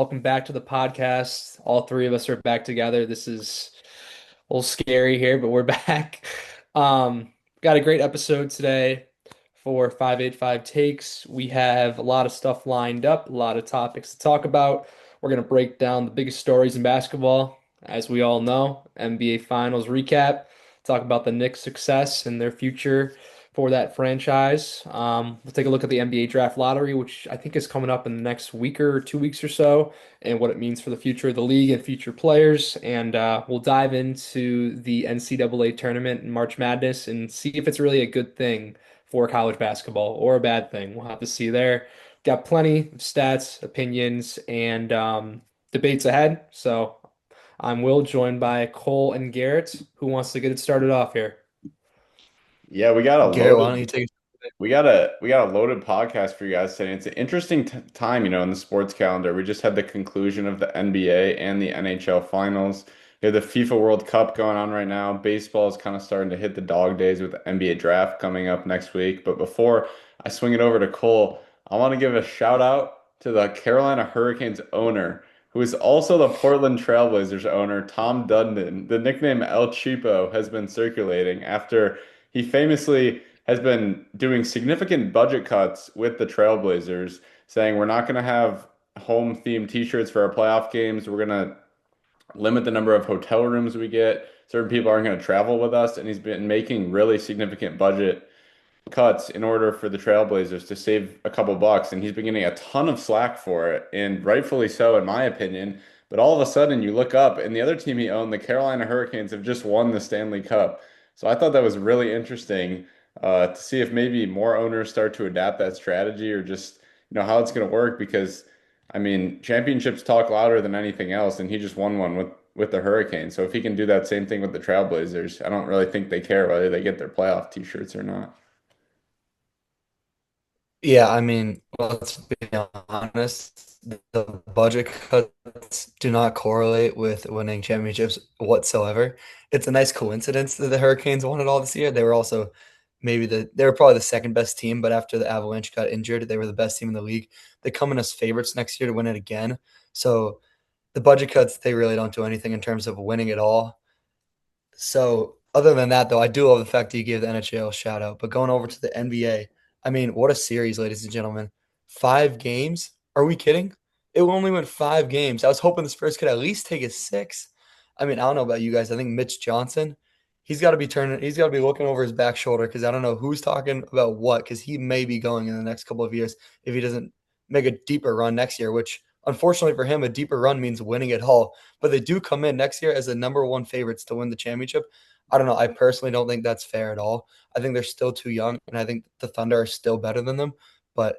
Welcome back to the podcast. All three of us are back together. This is a little scary here, but we're back. Got a great episode today for 585 Takes. We have a lot of stuff lined up, a lot of topics to talk about. We're going to break down the biggest stories in basketball, as we all know, NBA Finals recap, talk about the Knicks' success and their future for that franchise. We'll take a look at the NBA draft lottery, which I think is coming up in the next week or 2 weeks or so, and what it means for the future of the league and future players. And we'll dive into the NCAA tournament and March Madness and see if it's really a good thing for college basketball or a bad thing. We'll have to see there. Got plenty of stats, opinions, and debates ahead. So I'm Will, joined by Cole and Garrett. Who wants to get it started off here? Yeah, we got a Garrett, why don't loaded you take it? we got a loaded podcast for you guys today. It's an interesting t time, in the sports calendar. We just had the conclusion of the NBA and the NHL finals. We have the FIFA World Cup going on right now. Baseball is kind of starting to hit the dog days with the NBA draft coming up next week. But before I swing it over to Cole, I want to give a shout out to the Carolina Hurricanes owner, who is also the Portland Trailblazers owner, Tom Dundon. The nickname El Cheapo has been circulating after he famously has been doing significant budget cuts with the Trailblazers, saying we're not going to have home themed t-shirts for our playoff games. We're going to limit the number of hotel rooms we get. Certain people aren't going to travel with us, and he's been making really significant budget cuts in order for the Trailblazers to save a couple bucks, and he's been getting a ton of slack for it, and rightfully so, in my opinion. But all of a sudden, you look up, and the other team he owned, the Carolina Hurricanes, have just won the Stanley Cup. So I thought that was really interesting to see if maybe more owners start to adapt that strategy, or just how it's going to work. Because I mean, championships talk louder than anything else, and he just won one with the Hurricanes. So if he can do that same thing with the Trailblazers, I don't really think they care whether they get their playoff t-shirts or not. Yeah, I mean, let's be honest. The budget cuts do not correlate with winning championships whatsoever. It's a nice coincidence that the Hurricanes won it all this year. They were also they were probably the second best team, but after the Avalanche got injured, they were the best team in the league. They come in as favorites next year to win it again. So the budget cuts, they really don't do anything in terms of winning it all. So other than that, though, I do love the fact that you gave the NHL a shout out. But going over to the NBA, I mean, what a series, ladies and gentlemen. 5 games? Are we kidding? It only went 5 games. I was hoping the Spurs could at least take a six. I mean, I don't know about you guys. I think Mitch Johnson, he's got to be looking over his back shoulder because I don't know who's talking about what, because he may be going in the next couple of years if he doesn't make a deeper run next year, which unfortunately for him, a deeper run means winning it all. But they do come in next year as the number one favorites to win the championship. I don't know. I personally don't think that's fair at all. I think they're still too young, and I think the Thunder are still better than them. But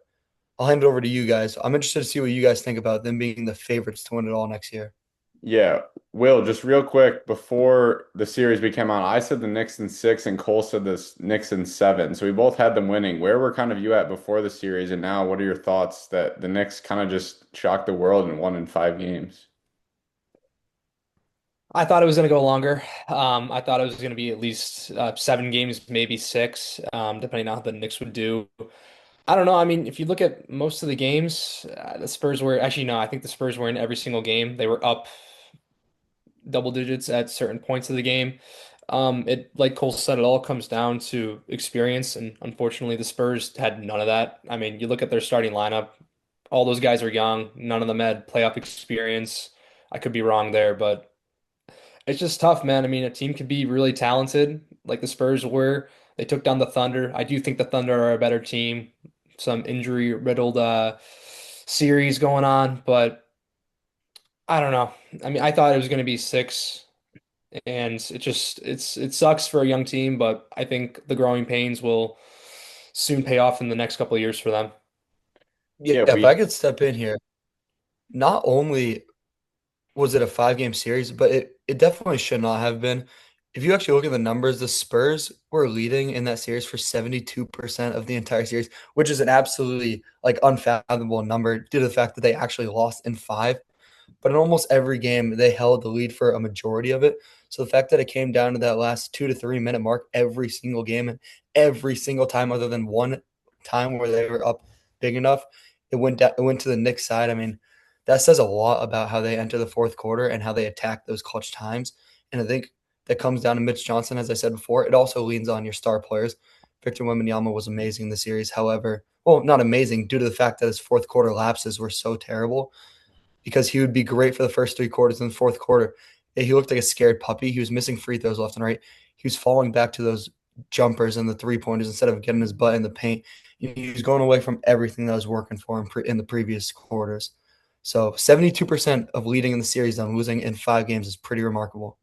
I'll hand it over to you guys. I'm interested to see what you guys think about them being the favorites to win it all next year. Yeah, Will, just real quick, before the series became on, I said the Knicks in six and Cole said the Knicks in seven. So we both had them winning. Where were kind of you at before the series, and now what are your thoughts that the Knicks kind of just shocked the world and won in 5 games? I thought it was going to go longer. I thought it was going to be at least 7 games, maybe six, depending on how the Knicks would do. I don't know. I mean, if you look at most of the games, the Spurs were actually no. I think the Spurs were in every single game. They were up double digits at certain points of the game. It like Cole said, it all comes down to experience, and unfortunately, the Spurs had none of that. I mean, you look at their starting lineup; all those guys are young. None of them had playoff experience. I could be wrong there, but it's just tough, man. I mean, a team can be really talented, like the Spurs were. They took down the Thunder. I do think the Thunder are a better team. Some injury riddled series going on, but I don't know. I mean, I thought it was going to be six, and it sucks for a young team, but I think the growing pains will soon pay off in the next couple of years for them. Yeah, Yeah, if I we could step in here, not only was it a 5 game series, but it definitely should not have been. If you actually look at the numbers, the Spurs were leading in that series for 72% of the entire series, which is an absolutely like unfathomable number due to the fact that they actually lost in five. But in almost every game, they held the lead for a majority of it. So the fact that it came down to that last 2 to 3 minute mark every single game and every single time, other than one time where they were up big enough, it went to the Knicks side. I mean, that says a lot about how they enter the fourth quarter and how they attack those clutch times. And I think that comes down to Mitch Johnson, as I said before. It also leans on your star players. Victor Wembanyama was amazing in the series. However, well, not amazing due to the fact that his fourth quarter lapses were so terrible because he would be great for the first three quarters. In the fourth quarter, he looked like a scared puppy. He was missing free throws left and right. He was falling back to those jumpers and the three pointers instead of getting his butt in the paint. He was going away from everything that was working for him in the previous quarters. So 72% of leading in the series and losing in 5 games is pretty remarkable.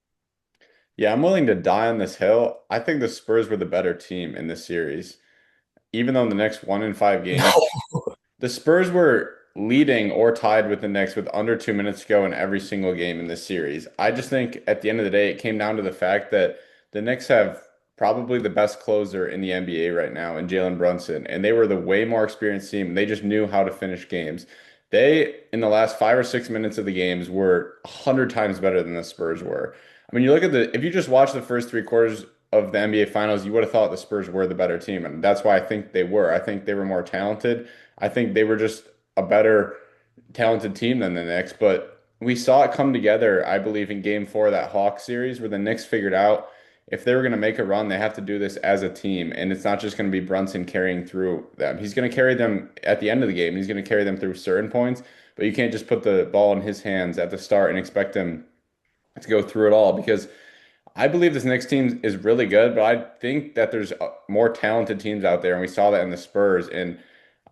Yeah, I'm willing to die on this hill. I think the Spurs were the better team in this series, even though the Knicks won in 5 games. No. The Spurs were leading or tied with the Knicks with under 2 minutes to go in every single game in this series. I just think at the end of the day, it came down to the fact that the Knicks have probably the best closer in the NBA right now in Jalen Brunson, and they were the way more experienced team. They just knew how to finish games. They, in the last 5 or 6 minutes of the games, were 100 times better than the Spurs were. I mean, you look at if you just watch the first 3 quarters of the NBA Finals, you would have thought the Spurs were the better team, and that's why I think they were. I think they were more talented. I think they were just a better talented team than the Knicks, but we saw it come together, I believe, in game 4 of that Hawks series where the Knicks figured out if they were going to make a run, they have to do this as a team. And it's not just going to be Brunson carrying through them. He's going to carry them at the end of the game. He's going to carry them through certain points, but you can't just put the ball in his hands at the start and expect him to go through it all because I believe this Knicks team is really good, but I think that there's more talented teams out there, and we saw that in the Spurs. And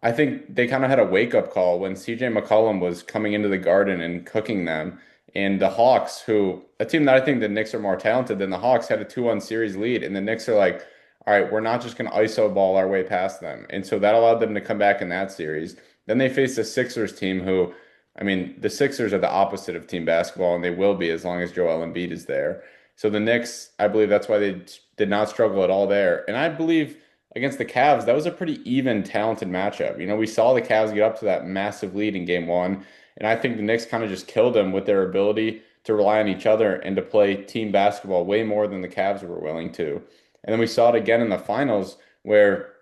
I think they kind of had a wake-up call when CJ McCollum was coming into the Garden and cooking them. And the Hawks, who a team that I think the Knicks are more talented than the Hawks, had a 2-1 series lead, and the Knicks are like, all right, we're not just going to ISO ball our way past them. And so that allowed them to come back in that series. Then they faced the Sixers team, who, I mean, the Sixers are the opposite of team basketball, and they will be as long as Joel Embiid is there. So the Knicks, I believe that's why they did not struggle at all there. And I believe against the Cavs, that was a pretty even, talented matchup. You know, we saw the Cavs get up to that massive lead in game 1, and I think the Knicks kind of just killed them with their ability to rely on each other and to play team basketball way more than the Cavs were willing to. And then we saw it again in the finals where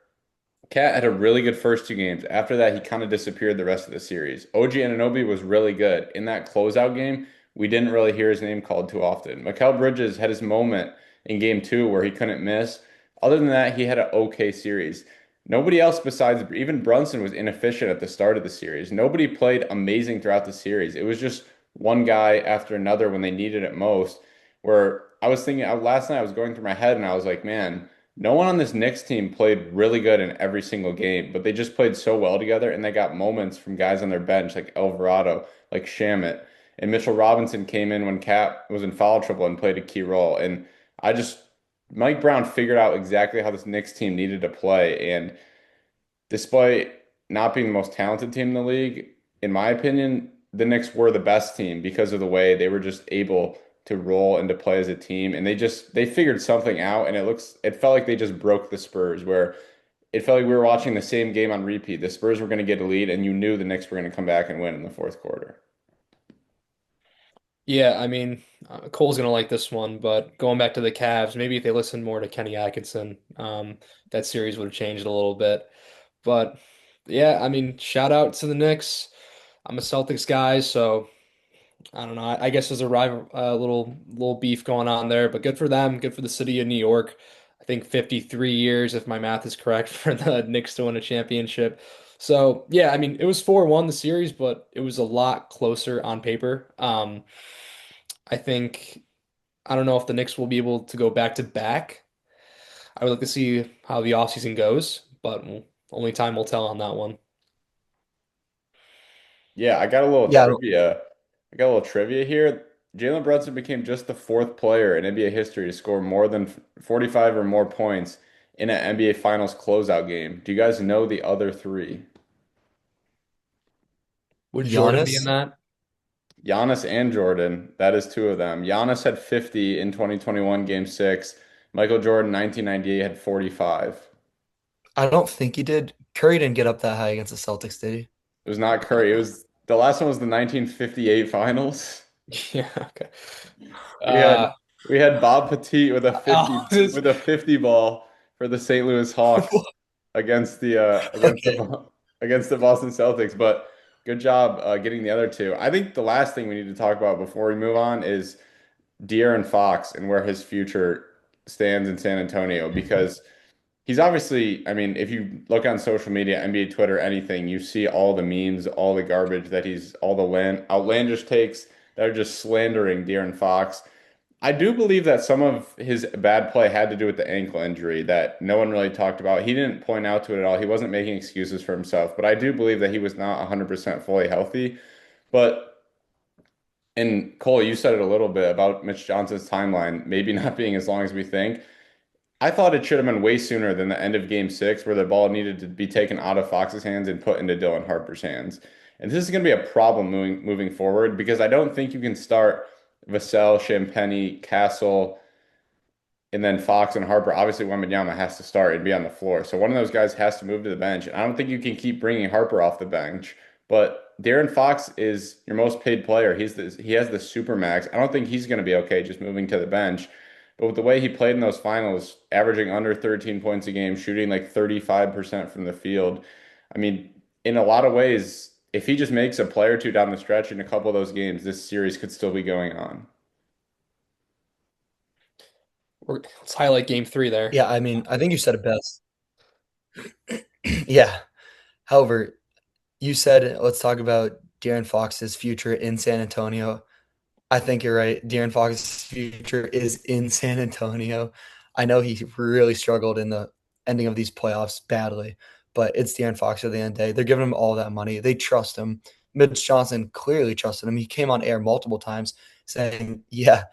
Cat had a really good first 2 games. After that, he kind of disappeared the rest of the series. OG Anunoby was really good. In that closeout game, we didn't really hear his name called too often. Mikal Bridges had his moment in game 2 where he couldn't miss. Other than that, he had an okay series. Nobody else besides even Brunson was inefficient at the start of the series. Nobody played amazing throughout the series. It was just one guy after another when they needed it most. Where I was thinking last night, I was going through my head and I was like, man, no one on this Knicks team played really good in every single game, but they just played so well together and they got moments from guys on their bench like Alvarado, like Shamit. And Mitchell Robinson came in when Cat was in foul trouble and played a key role. And I just Mike Brown figured out exactly how this Knicks team needed to play. And despite not being the most talented team in the league, in my opinion, the Knicks were the best team because of the way they were just able to roll and to play as a team. And they figured something out and it felt like they just broke the Spurs where it felt like we were watching the same game on repeat. The Spurs were going to get a lead and you knew the Knicks were going to come back and win in the fourth quarter. Yeah, I mean, Cole's gonna like this one, but going back to the Cavs, maybe if they listened more to Kenny Atkinson, that series would have changed a little bit. But yeah, I mean, shout out to the Knicks. I'm a Celtics guy, so I don't know. I guess there's a rival, little beef going on there, but good for them. Good for the city of New York. I think 53 years, if my math is correct, for the Knicks to win a championship. So yeah, I mean, it was 4-1 the series, but it was a lot closer on paper. I think I don't know if the Knicks will be able to go back to back. I would like to see how the offseason goes, but only time will tell on that one. Yeah, I got a little Yeah, trivia. I got a little trivia here. Jalen Brunson became just the fourth player in NBA history to score more than 45 or more points in an NBA Finals closeout game. Do you guys know the other three? Would Jordan be in Giannis. that? Giannis and Jordan. That is two of them. Giannis had 50 in 2021 Game 6. Michael Jordan, 1998, had 45. I don't think he did. Curry didn't get up that high against the Celtics, did he? It was not Curry. It was the last one was the 1958 Finals. Yeah, okay. We had Uh, we had Bob Petit with a oh, 50 with a 50 ball for the St. Louis Hawks against the Okay. against the Boston Celtics. But Good job getting the other two. I think the last thing we need to talk about before we move on is De'Aaron Fox and where his future stands in San Antonio because he's obviously, I mean, if you look on social media, NBA, Twitter, anything, you see all the memes, all the garbage that all the outlandish takes that are just slandering De'Aaron Fox. I do believe that some of his bad play had to do with the ankle injury that no one really talked about. He didn't point out to it at all. He wasn't making excuses for himself, but I do believe that he was not 100% fully healthy. But, and Cole, you said it a little bit about Mitch Johnson's timeline, maybe not being as long as we think. I thought it should have been way sooner than the end of game 6, where the ball needed to be taken out of Fox's hands and put into Dylan Harper's hands. And this is going to be a problem moving forward because I don't think you can start Vassell, Champagny, Castle, and then Fox and Harper. Obviously, Wembanyama has to start and be on the floor. So one of those guys has to move to the bench. And I don't think you can keep bringing Harper off the bench. But De'Aaron Fox is your most paid player. He has the super max. I don't think he's going to be okay just moving to the bench. But with the way he played in those finals, averaging under 13 points a game, shooting like 35% from the field, I mean, in a lot of ways, if he just makes a play or two down the stretch in a couple of those games, this series could still be going on. Let's highlight game three there. Yeah, I mean, I think you said it best. Yeah. However, you said let's talk about De'Aaron Fox's future in San Antonio. I think you're right. De'Aaron Fox's future is in San Antonio. I know he really struggled in the ending of these playoffs badly, but it's De'Aaron Fox at the end of the day. They're giving him all that money. They trust him. Mitch Johnson clearly trusted him. He came on air multiple times saying, yeah,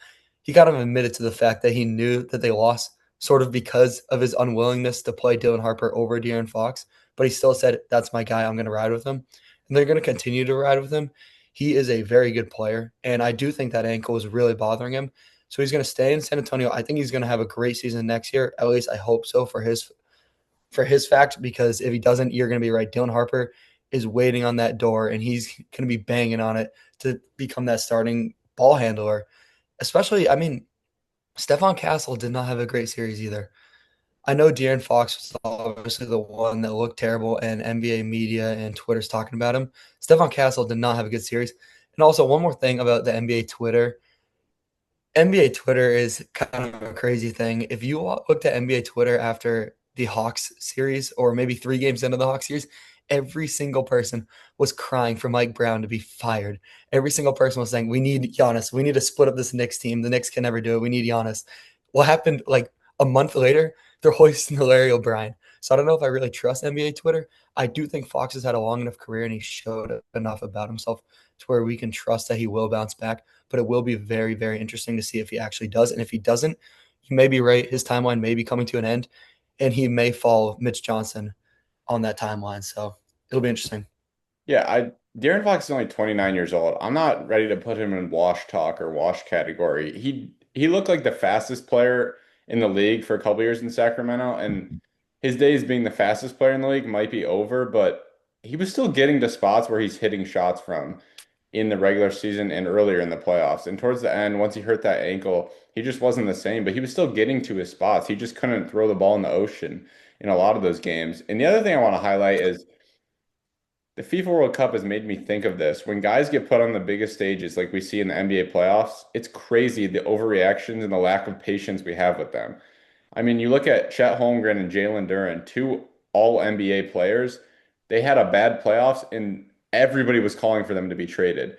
he kind of admitted to the fact that he knew that they lost sort of because of his unwillingness to play Dylan Harper over De'Aaron Fox. But he still said, that's my guy. I'm going to ride with him. And they're going to continue to ride with him. He is a very good player, and I do think that ankle is really bothering him. So he's going to stay in San Antonio. I think he's going to have a great season next year. At least I hope so for his fact. Because if he doesn't, you're going to be right. Dylan Harper is waiting on that door, and he's going to be banging on it to become that starting ball handler. Especially, I mean, Stephon Castle did not have a great series either. I know De'Aaron Fox was obviously the one that looked terrible, and NBA media and Twitter's talking about him. Stephon Castle did not have a good series. And also, one more thing about the NBA Twitter. NBA Twitter is kind of a crazy thing. If you looked at NBA Twitter after the Hawks series, or maybe 3 games into the Hawks series, every single person was crying for Mike Brown to be fired. Every single person was saying, "We need Giannis. We need to split up this Knicks team. The Knicks can never do it. We need Giannis." What happened like a month later? They're hoisting the Larry O'Brien. So I don't know if I really trust NBA Twitter. I do think Fox has had a long enough career and he showed enough about himself to where we can trust that he will bounce back. But it will be very, very interesting to see if he actually does. And if he doesn't, you may be right. His timeline may be coming to an end, and he may follow Mitch Johnson on that timeline. So it'll be interesting. Yeah, De'Aaron Fox is only 29 years old. I'm not ready to put him in wash talk or wash category. He looked like the fastest player in the league for a couple years in Sacramento, and his days being the fastest player in the league might be over, but he was still getting to spots where he's hitting shots from in the regular season and earlier in the playoffs. And towards the end, once he hurt that ankle, he just wasn't the same, but he was still getting to his spots. He just couldn't throw the ball in the ocean in a lot of those games. And the other thing I want to highlight is the FIFA World Cup has made me think of this. When guys get put on the biggest stages, like we see in the NBA playoffs, it's crazy the overreactions and the lack of patience we have with them. I mean, you look at Chet Holmgren and Jalen Duren, two all NBA players. They had a bad playoffs, and everybody was calling for them to be traded.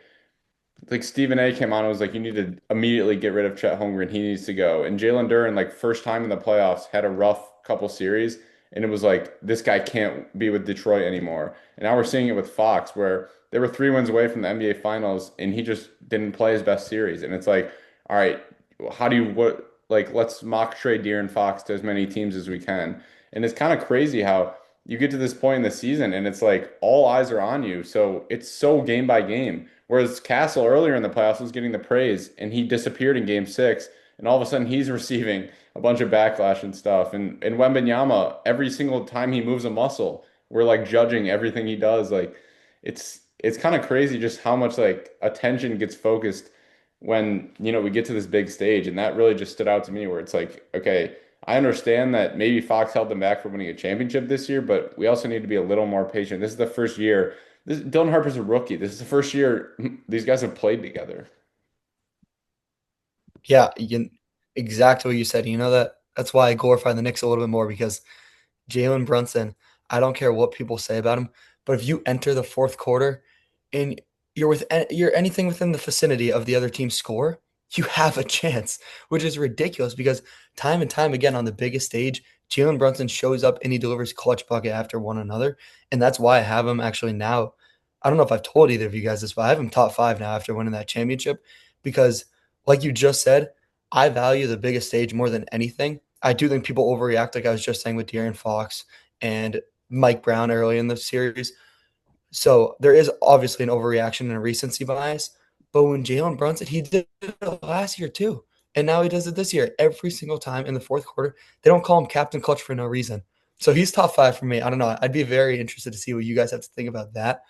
Like Stephen A came on and was like, you need to immediately get rid of Chet Holmgren. He needs to go. And Jalen Duren, like first time in the playoffs, had a rough couple series, and it was like this guy can't be with Detroit anymore. And now we're seeing it with Fox, where they were 3 wins away from the NBA Finals, and he just didn't play his best series. And it's like, all right, how do you what like let's mock trade De'Aaron Fox to as many teams as we can. And it's kind of crazy how you get to this point in the season, and it's like all eyes are on you. So it's so game by game. Whereas Castle earlier in the playoffs was getting the praise and he disappeared in game 6 and all of a sudden he's receiving a bunch of backlash and stuff. And Wembanyama, every single time he moves a muscle, we're like judging everything he does. Like it's kind of crazy just how much like attention gets focused when, we get to this big stage. And that really just stood out to me where it's like, okay, I understand that maybe Fox held them back from winning a championship this year, but we also need to be a little more patient. This is the first year Dylan Harper's a rookie. This is the first year these guys have played together. Yeah, exactly what you said. You know that's why I glorify the Knicks a little bit more because Jalen Brunson, I don't care what people say about him, but if you enter the fourth quarter and you're anything within the vicinity of the other team's score, you have a chance, which is ridiculous because time and time again on the biggest stage, Jalen Brunson shows up and he delivers clutch bucket after one another, and that's why I have him actually now. I don't know if I've told either of you guys this, but I have him top five now after winning that championship because, like you just said, I value the biggest stage more than anything. I do think people overreact, like I was just saying with De'Aaron Fox and Mike Brown early in the series. So there is obviously an overreaction and a recency bias. But when Jalen Brunson, he did it last year too. And now he does it this year. Every single time in the fourth quarter, they don't call him Captain Clutch for no reason. So he's top five for me. I don't know. I'd be very interested to see what you guys have to think about that.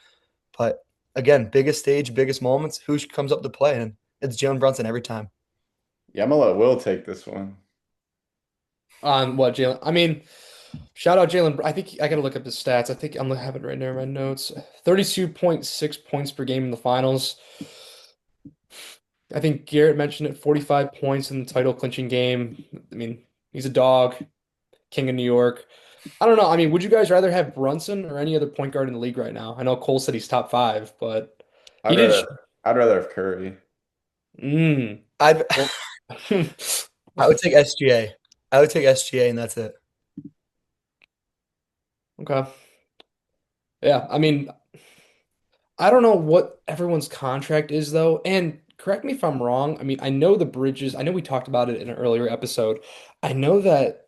But again, biggest stage, biggest moments, who comes up to play? And it's Jalen Brunson every time. Yeah, I'm gonna let Will take this one. On what, Jalen? I mean, shout out Jalen. I think I gotta look up the stats. I think I'm gonna have it right there in my notes. 32.6 points per game in the finals. I think Garrett mentioned it, 45 points in the title clinching game. I mean, he's a dog, king of New York. I don't know. I mean, would you guys rather have Brunson or any other point guard in the league right now? I know Cole said he's top five, but he I'd did. rather I'd rather have Curry. Mm. I'd Well, I would take SGA. I would take SGA and that's it. okay. Yeah. I mean, I don't know what everyone's contract is though. And correct me if I'm wrong. I mean, I know the Bridges, I know we talked about it in an earlier episode. I know that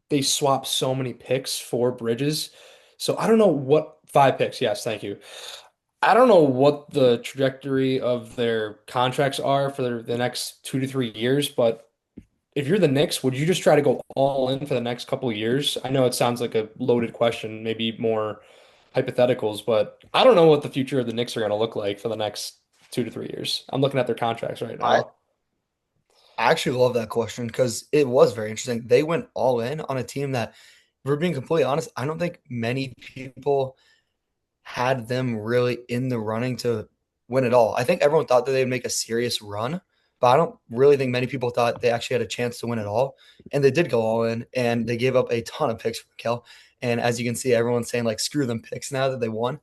they swap so many picks for Bridges. So I don't know what five picks. Yes, thank you. I don't know what the trajectory of their contracts are for the next 2 to 3 years, but if you're the Knicks, would you just try to go all in for the next couple of years? I know it sounds like a loaded question, maybe more hypotheticals, but I don't know what the future of the Knicks are going to look like for the next 2 to 3 years. I'm looking at their contracts right I now. I actually love that question because it was very interesting. They went all in on a team that, if we're being completely honest, I don't think many people had them really in the running to win it all. I think everyone thought that they'd make a serious run, but I don't really think many people thought they actually had a chance to win it all. And they did go all in, and they gave up a ton of picks for Kel. And as you can see, everyone's saying like screw them picks now that they won.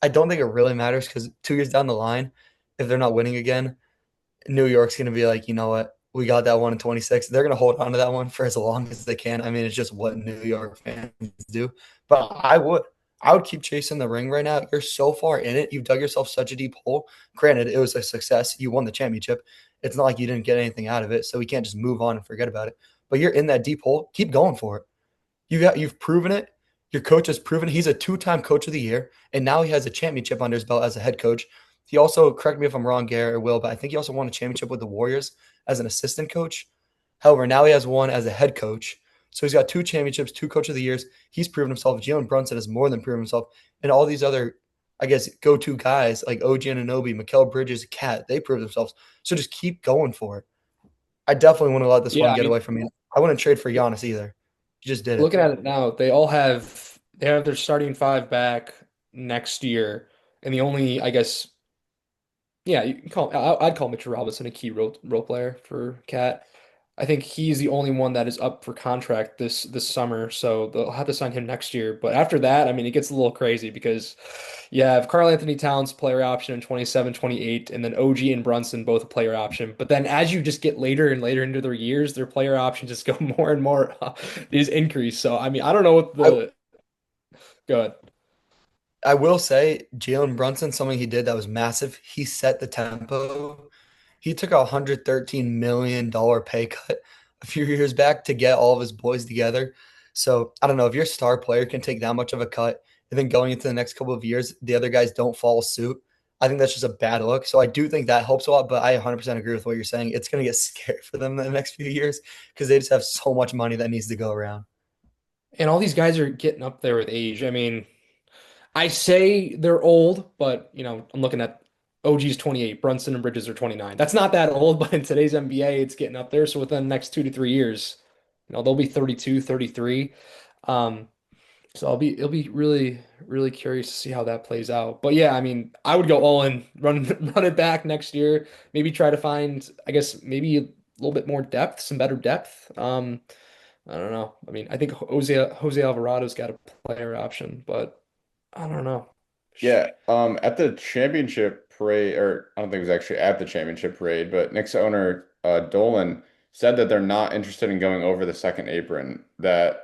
I don't think it really matters because 2 years down the line, if they're not winning again, New York's going to be like, you know what? We got that one in 26. They're going to hold on to that one for as long as they can. I mean, it's just what New York fans do. But I would keep chasing the ring right now. You're so far in it. You've dug yourself such a deep hole. Granted, it was a success. You won the championship. It's not like you didn't get anything out of it. So we can't just move on and forget about it. But you're in that deep hole. Keep going for it. You've proven it. Your coach has proven it. He's a two-time coach of the year, and now he has a championship under his belt as a head coach. He also, correct me if I'm wrong, Garrett or Will, but I think he also won a championship with the Warriors as an assistant coach. However, now he has one as a head coach. So he's got two championships, two coach of the years. He's proven himself. Jalen Brunson has more than proven himself. And all these other, I guess, go-to guys like OG Anunoby, Mikal Bridges, Cat, they proved themselves. So just keep going for it. I definitely wouldn't let this Yeah, one I get mean, away from me. I wouldn't trade for Giannis either. He just did it. looking at it now, they have their starting five back next year, and the only, I guess, yeah, you can call I'd call Mitchell Robinson a key role player for Cat. I think he's the only one that is up for contract this summer, so they'll have to sign him next year. But after that, I mean, it gets a little crazy because you have Karl Anthony Towns player option in 27, 28, and then OG and Brunson both a player option. But then as you just get later and later into their years, their player options just go more and more these increase. So I mean, I don't know what I the good. I will say Jalen Brunson, something he did that was massive. He set the tempo. He took a $113 million pay cut a few years back to get all of his boys together. So I don't know if your star player can take that much of a cut and then going into the next couple of years, the other guys don't follow suit. I think that's just a bad look. So I do think that helps a lot, but I 100% agree with what you're saying. It's going to get scary for them in the next few years because they just have so much money that needs to go around. And all these guys are getting up there with age. I mean, I say they're old, but I'm looking at OG's 28, Brunson and Bridges are 29. That's not that old, but in today's NBA, it's getting up there. So within the next 2 to 3 years, they'll be 32, 33. Um, So it'll be really, really curious to see how that plays out. But yeah, I mean, I would go all in, run it back next year. Maybe try to find, I guess, maybe a little bit more depth, some better depth. I don't know. I mean, I think Jose Alvarado's got a player option, but I don't know. Yeah, at the championship parade, or I don't think it was actually at the championship parade, but Knicks owner Dolan said that they're not interested in going over the second apron, that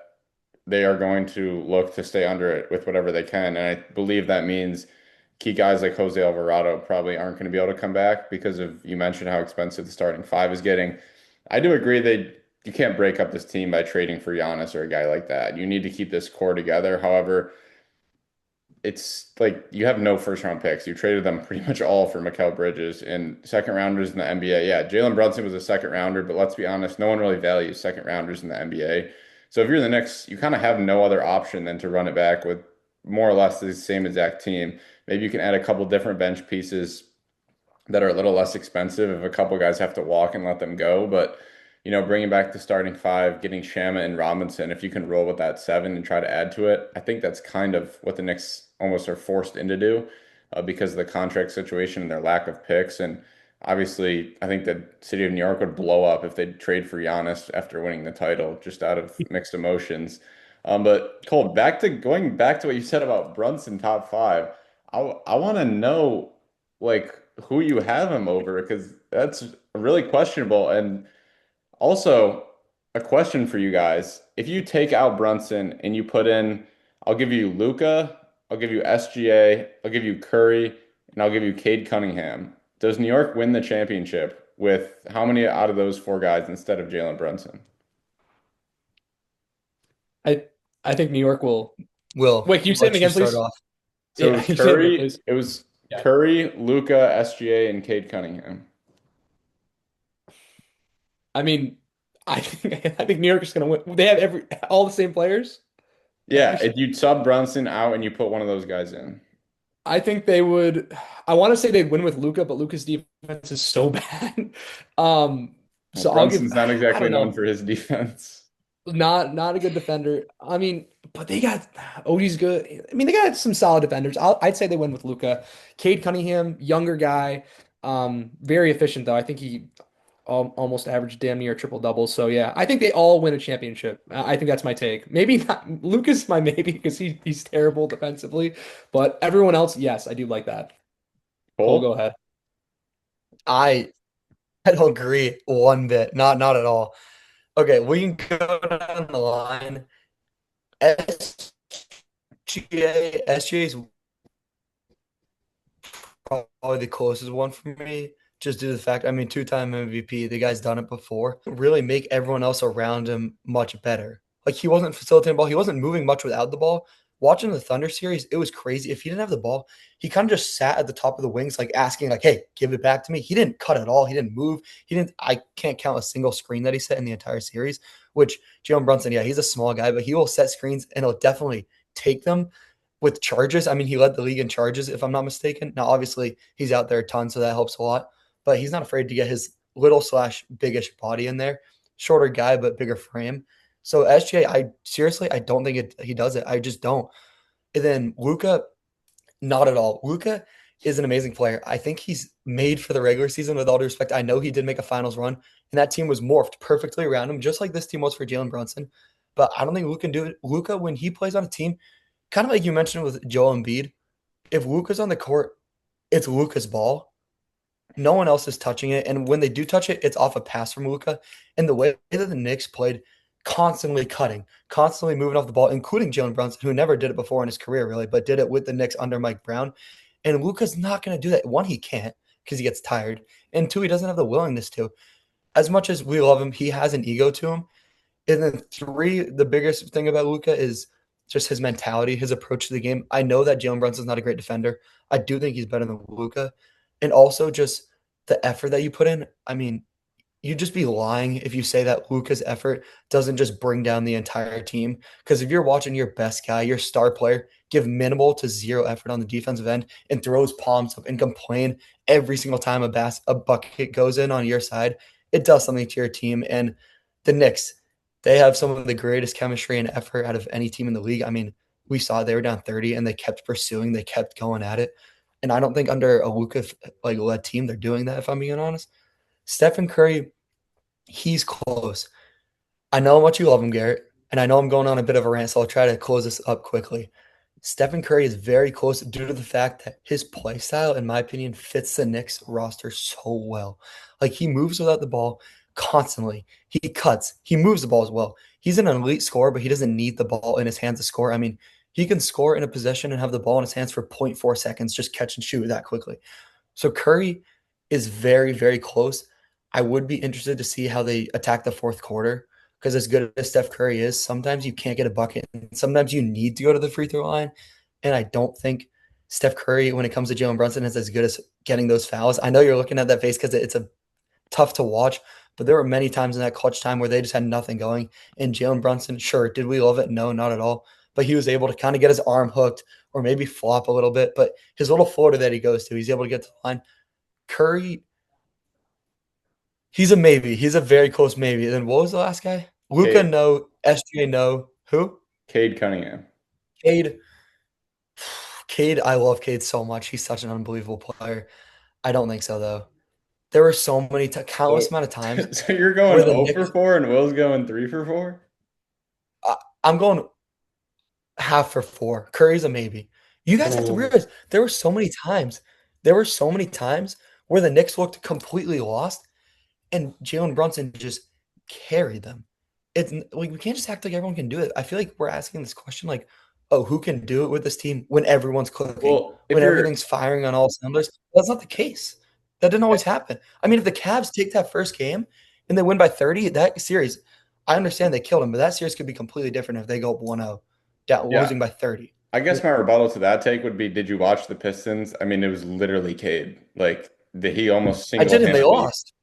they are going to look to stay under it with whatever they can. And I believe that means key guys like Jose Alvarado probably aren't going to be able to come back because of you mentioned how expensive the starting five is getting. I do agree that you can't break up this team by trading for Giannis or a guy like that. You need to keep this core together. However, it's like you have no first round picks. You traded them pretty much all for Mikal Bridges and second rounders in the NBA. Yeah, Jalen Brunson was a second rounder, but let's be honest, no one really values second rounders in the NBA. So if you're the Knicks, you kind of have no other option than to run it back with more or less the same exact team. Maybe you can add a couple different bench pieces that are a little less expensive if a couple guys have to walk and let them go. But, bringing back the starting five, getting Shama and Robinson, if you can roll with that seven and try to add to it, I think that's kind of what the Knicks almost are forced into do because of the contract situation and their lack of picks. And obviously, I think the city of New York would blow up if they trade for Giannis after winning the title, just out of mixed emotions. But Cole, going back to what you said about Brunson top five, I want to know like who you have him over because that's really questionable. And also, a question for you guys. If you take out Brunson and you put in, I'll give you Luca, I'll give you SGA, I'll give you Curry, and I'll give you Cade Cunningham. Does New York win the championship with how many out of those four guys instead of Jalen Brunson? I I think New York will. Will, Wait, can you say it let you again, start please? off. So it Yeah, was can you say it again, Curry, please? it was Yeah. Curry, Luca, SGA, and Cade Cunningham. I mean, I think New York is gonna win. They have all the same players. Yeah, if you sub Brunson out and you put one of those guys in. I think they would. I want to say they'd win with Luca, but Luca's defense is so bad. Um, Well, so I'll give. Brunson's not I exactly don't known know. for his defense. Not a good defender. I mean, but they got Odie's good. I mean, they got some solid defenders. I'd say they win with Luca. Cade Cunningham, younger guy, very efficient though. I think he almost averaged damn near triple double. So yeah, I think they all win a championship. I think that's my take. Maybe not Luca's my maybe because he's terrible defensively, but everyone else, yes, I do like that. Cole, go Cole? ahead. I I don't agree one bit. Not at all. Okay, we can go down the line. SGA is probably the closest one for me, just due to the fact, I mean, two-time MVP, the guy's done it before. Really make everyone else around him much better. Like he wasn't facilitating the ball, he wasn't moving much without the ball. Watching the Thunder series, it was crazy. If he didn't have the ball, he kind of just sat at the top of the wings, like asking, like, "Hey, give it back to me." He didn't cut at all. He didn't move. He didn't. I can't count a single screen that he set in the entire series. Which Jalen Brunson, yeah, he's a small guy, but he will set screens and he'll definitely take them with charges. I mean, he led the league in charges, if I'm not mistaken. Now, obviously, he's out there a ton, so that helps a lot. But he's not afraid to get his little slash biggish body in there. Shorter guy, but bigger frame. So SJ, I seriously, I don't think he does it. I just don't. And then Luca, not at all. Luca is an amazing player. I think he's made for the regular season. With all due respect, I know he did make a finals run, and that team was morphed perfectly around him, just like this team was for Jalen Brunson. But I don't think Luca can do it. Luca, when he plays on a team, kind of like you mentioned with Joel Embiid, if Luka's on the court, it's Luka's ball. No one else is touching it. And when they do touch it, it's off a pass from Luka. And the way that the Knicks played, constantly cutting, constantly moving off the ball, including Jalen Brunson, who never did it before in his career, really, but did it with the Knicks under Mike Brown. And Luka's not going to do that. One, he can't because he gets tired. And two, he doesn't have the willingness to. As much as we love him, he has an ego to him. And then three, the biggest thing about Luca is just his mentality, his approach to the game. I know that Jalen Brunson's not a great defender. I do think he's better than Luca. And also just the effort that you put in. I mean, you'd just be lying if you say that Luca's effort doesn't just bring down the entire team. Because if you're watching your best guy, your star player, give minimal to zero effort on the defensive end and throws palms up and complain every single time a bucket goes in on your side, it does something to your team. And the Knicks, they have some of the greatest chemistry and effort out of any team in the league. I mean, we saw they were down 30 and they kept pursuing, they kept going at it. And I don't think under a Luka like led team they're doing that, if I'm being honest. Stephen Curry, he's close. I know how much you love him, Garrett, and I know I'm going on a bit of a rant, so I'll try to close this up quickly. Stephen Curry is very close due to the fact that his play style, in my opinion, fits the Knicks roster so well. Like he moves without the ball constantly. He cuts. He moves the ball as well. He's an elite scorer, but he doesn't need the ball in his hands to score. I mean, he can score in a possession and have the ball in his hands for zero point 0.4 seconds, just catch and shoot that quickly. So Curry is very, very close. I would be interested to see how they attack the fourth quarter because as good as Steph Curry is, sometimes you can't get a bucket. And sometimes you need to go to the free throw line. And I don't think Steph Curry, when it comes to Jalen Brunson, is as good as getting those fouls. I know you're looking at that face because it's a tough to watch, but there were many times in that clutch time where they just had nothing going. And Jalen Brunson, sure, did we love it? No, not at all. But he was able to kind of get his arm hooked or maybe flop a little bit. But his little floater that he goes to, he's able to get to the line. Curry, he's a maybe. He's a very close maybe. And then what was the last guy? Luca, Cade, no. SGA, no. Who? Cade Cunningham. Cade. Cade, I love Cade so much. He's such an unbelievable player. I don't think so, though. There were so many, So, countless amount of times so you're going where the 0 for Knicks, 4 and Will's going 3 for 4? I'm going half for four. Curry's a maybe. You guys have to Oh. realize there were so many times where the Knicks looked completely lost and Jalen Brunson just carried them. It's like we can't just act like everyone can do it. I feel like we're asking this question like, oh, who can do it with this team when everyone's clicking, Well, if when you're everything's firing on all cylinders? That's not the case. That didn't always happen. I mean, if the Cavs take that first game and they win by 30, that series, I understand they killed them, but that series could be completely different if they go up 1-0, down, yeah, losing by 30. I guess my rebuttal to that take would be, did you watch the Pistons? I mean, it was literally Cade. Like he almost I did, and they single-handedly, lost.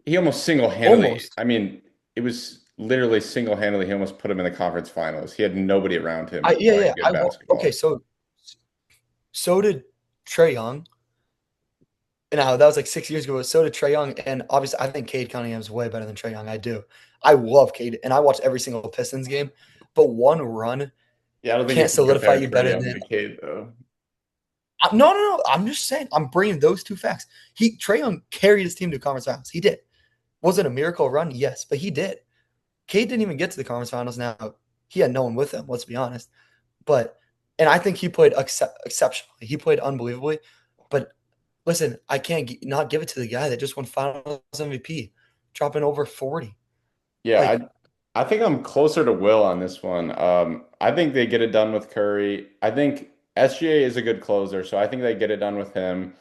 he almost single-handedly, Almost. I mean, it was literally single-handedly, he almost put him in the conference finals. He had nobody around him Yeah, playing yeah. good Okay, basketball. so did Trey Young. Now that was like 6 years ago. So did Trey Young, and obviously, I think Cade Cunningham is way better than Trey Young. I do. I love Cade, and I watch every single Pistons game. But one run Yeah, I don't think you can't can solidify compare you Trey better Young than. to Cade though. No, no, no. I'm just saying. I'm bringing those two facts. Trey Young carried his team to conference finals. He did. Was it a miracle run? Yes, but he did. Cade didn't even get to the conference finals. Now he had no one with him. Let's be honest. But and I think he played exceptionally. He played unbelievably. But listen, I can't not give it to the guy that just won Finals MVP, dropping over 40. Yeah, Like, I think I'm closer to Will on this one. I think they get it done with Curry. I think SGA is a good closer, so I think they get it done with him.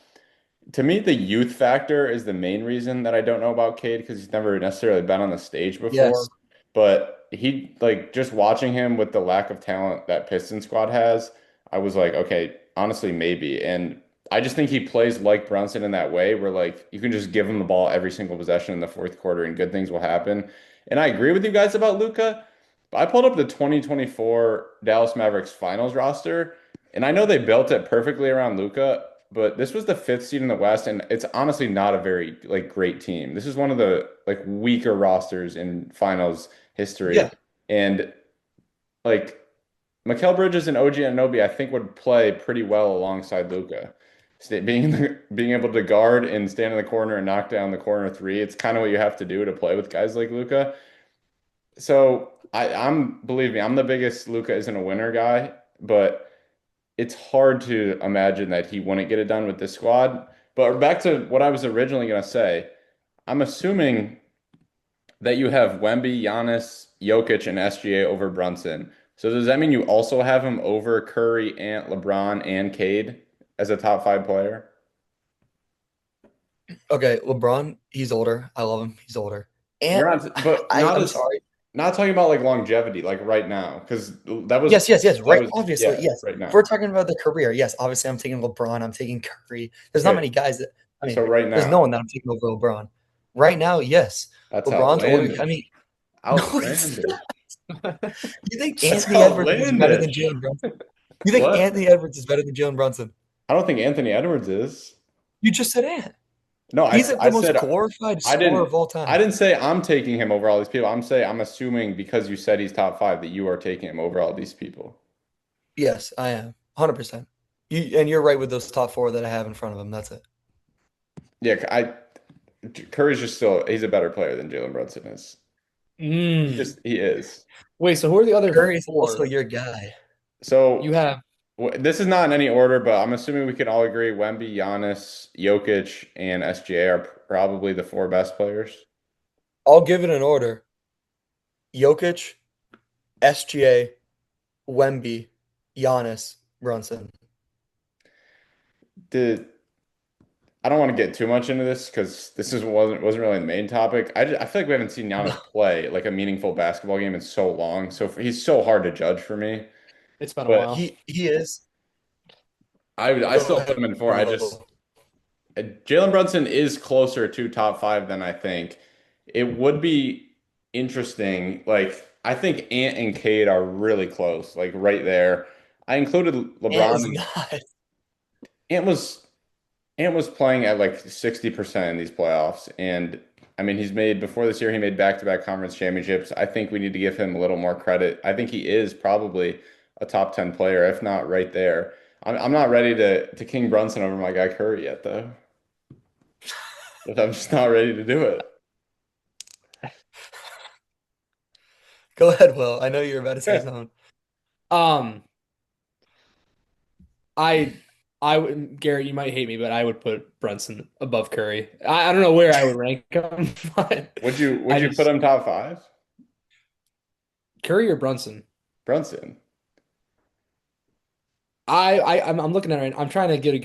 To me, the youth factor is the main reason that I don't know about Cade because he's never necessarily been on the stage before. yes, But he, like, just watching him with the lack of talent that Piston squad has, I was like, okay, honestly, maybe. And I just think he plays like Brunson in that way where, like, you can just give him the ball every single possession in the fourth quarter and good things will happen. And I agree with you guys about Luca. But I pulled up the 2024 Dallas Mavericks finals roster, and I know they built it perfectly around Luca, but this was the fifth seed in the West, and it's honestly not a very like great team. This is one of the like weaker rosters in finals history. yeah. And like Mikal Bridges and OG Anunoby, I think would play pretty well alongside Luca. Being able to guard and stand in the corner and knock down the corner three, it's kind of what you have to do to play with guys like Luca. So I'm believe me, I'm the biggest Luca isn't a winner guy, but it's hard to imagine that he wouldn't get it done with this squad. But back to what I was originally going to say, I'm assuming that you have Wemby, Giannis, Jokic, and SGA over Brunson. So does that mean you also have him over Curry, Ant, LeBron, and Cade as a top five player? Okay, LeBron, he's older. I love him. He's older. And We're not, but I'm sorry. not talking about like longevity, like right now, because Yes, yes, yes. that Right. was, Obviously, yeah, yes. right If we're now. talking about the career, yes. Obviously, I'm taking LeBron. I'm taking Curry. There's not Okay, many guys that. I so mean, right there's no now, one that I'm taking over LeBron. Right now, yes. that's LeBron's older. I mean, outlandish. no, it's Outlandish. not. You think That's Anthony Edwards is better than outlandish. Jalen Brunson? You think What? Anthony Edwards is better than Jalen Brunson? I don't think Anthony Edwards is. You just said Ant. No, He's like I the most said glorified I scorer didn't of all time. I didn't say I'm taking him over all these people. I'm assuming because you said he's top five that you are taking him over all these people. Yes, I am. 100%. You're right with those top four that I have in front of him. That's it. Yeah, Curry's just still he's a better player than Jalen Brunson is. Mm. He is. Wait, so who are the other Curry is also four? your guy. You So have this is not in any order, but I'm assuming we can all agree Wemby, Giannis, Jokic, and SGA are probably the four best players. I'll give it an order. Jokic, SGA, Wemby, Giannis, Brunson. The I don't want to get too much into this because this is wasn't really the main topic. I feel like we haven't seen No, Giannis play like a meaningful basketball game in so long. So he's so hard to judge for me. it's been a But while. he is. I Go still put ahead, him in four. Will. Jalen Brunson is closer to top five than I think. It would be interesting. Like I think Ant and Cade are really close, like right there. I included Ant is LeBron. not. Ant was Ant was playing at like 60% in these playoffs. And I mean, he's made before this year, he made back-to-back conference championships. I think we need to give him a little more credit. I think he is probably a top 10 player, if not right there. I'm not ready to King Brunson over my guy Curry yet, though. But I'm just not ready to do Go ahead, Will. I know you're about to say it. something. Um, I I would Garrett, you might hate me, but I would put Brunson above Curry. I don't know where I would rank him, but Would I you put just him top five? Curry or Brunson. Brunson. I'm looking at it right now. I'm trying to get a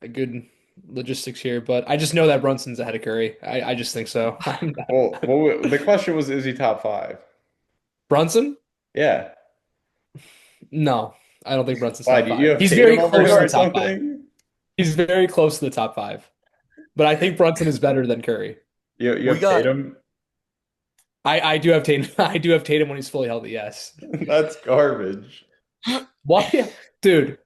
good logistics here, but I just know that Brunson's ahead of Curry. I just think so. The question was, is he top five? Brunson? Yeah. No, I don't think Brunson's Why? top Do you five. have He's Tatum very over close him to the or top five. something? He's very close to the top five. But I think Brunson is better than Curry. You We have got Tatum? I do have Tatum. I do have Tatum when he's fully healthy, yes. That's garbage. Why? Dude,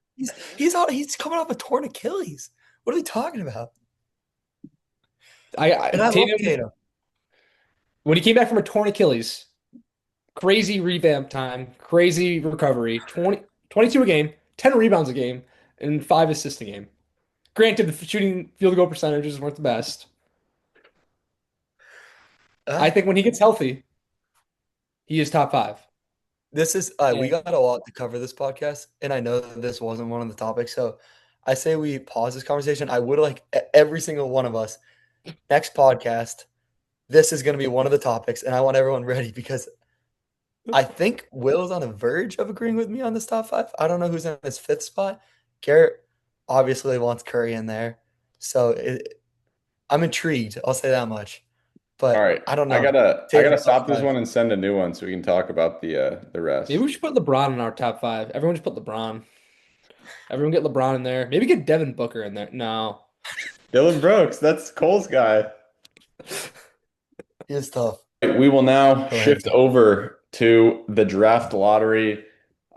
he's coming off a torn Achilles. What are we talking about? And I love Tatum, Tatum. when he came back from a torn Achilles, crazy revamp time, crazy recovery, 22 a game, 10 rebounds a game, and 5 assists a game. Granted, the shooting field goal percentages weren't the best. I Uh, think when he gets healthy, he is top five. this is we And got a lot to cover this podcast, and I know that this wasn't one of the topics. So I say we pause this conversation. I would like every single one of us next podcast. This is going to be one of the topics, and I want everyone ready because I think Will's on the verge of agreeing with me on this top five. I don't know who's in his fifth spot. Garrett obviously wants Curry in there, so I'm intrigued. I'll say that much, All but right. I don't I know. gotta I Take gotta the top stop this five. one and send a new one so we can talk about the maybe rest. we should put LeBron in our top five. Everyone should put LeBron. Everyone get LeBron in there. Maybe get Devin Booker in there. No. Dylan Brooks, that's Cole's guy. He is tough. We will now Go ahead. shift over to the draft lottery.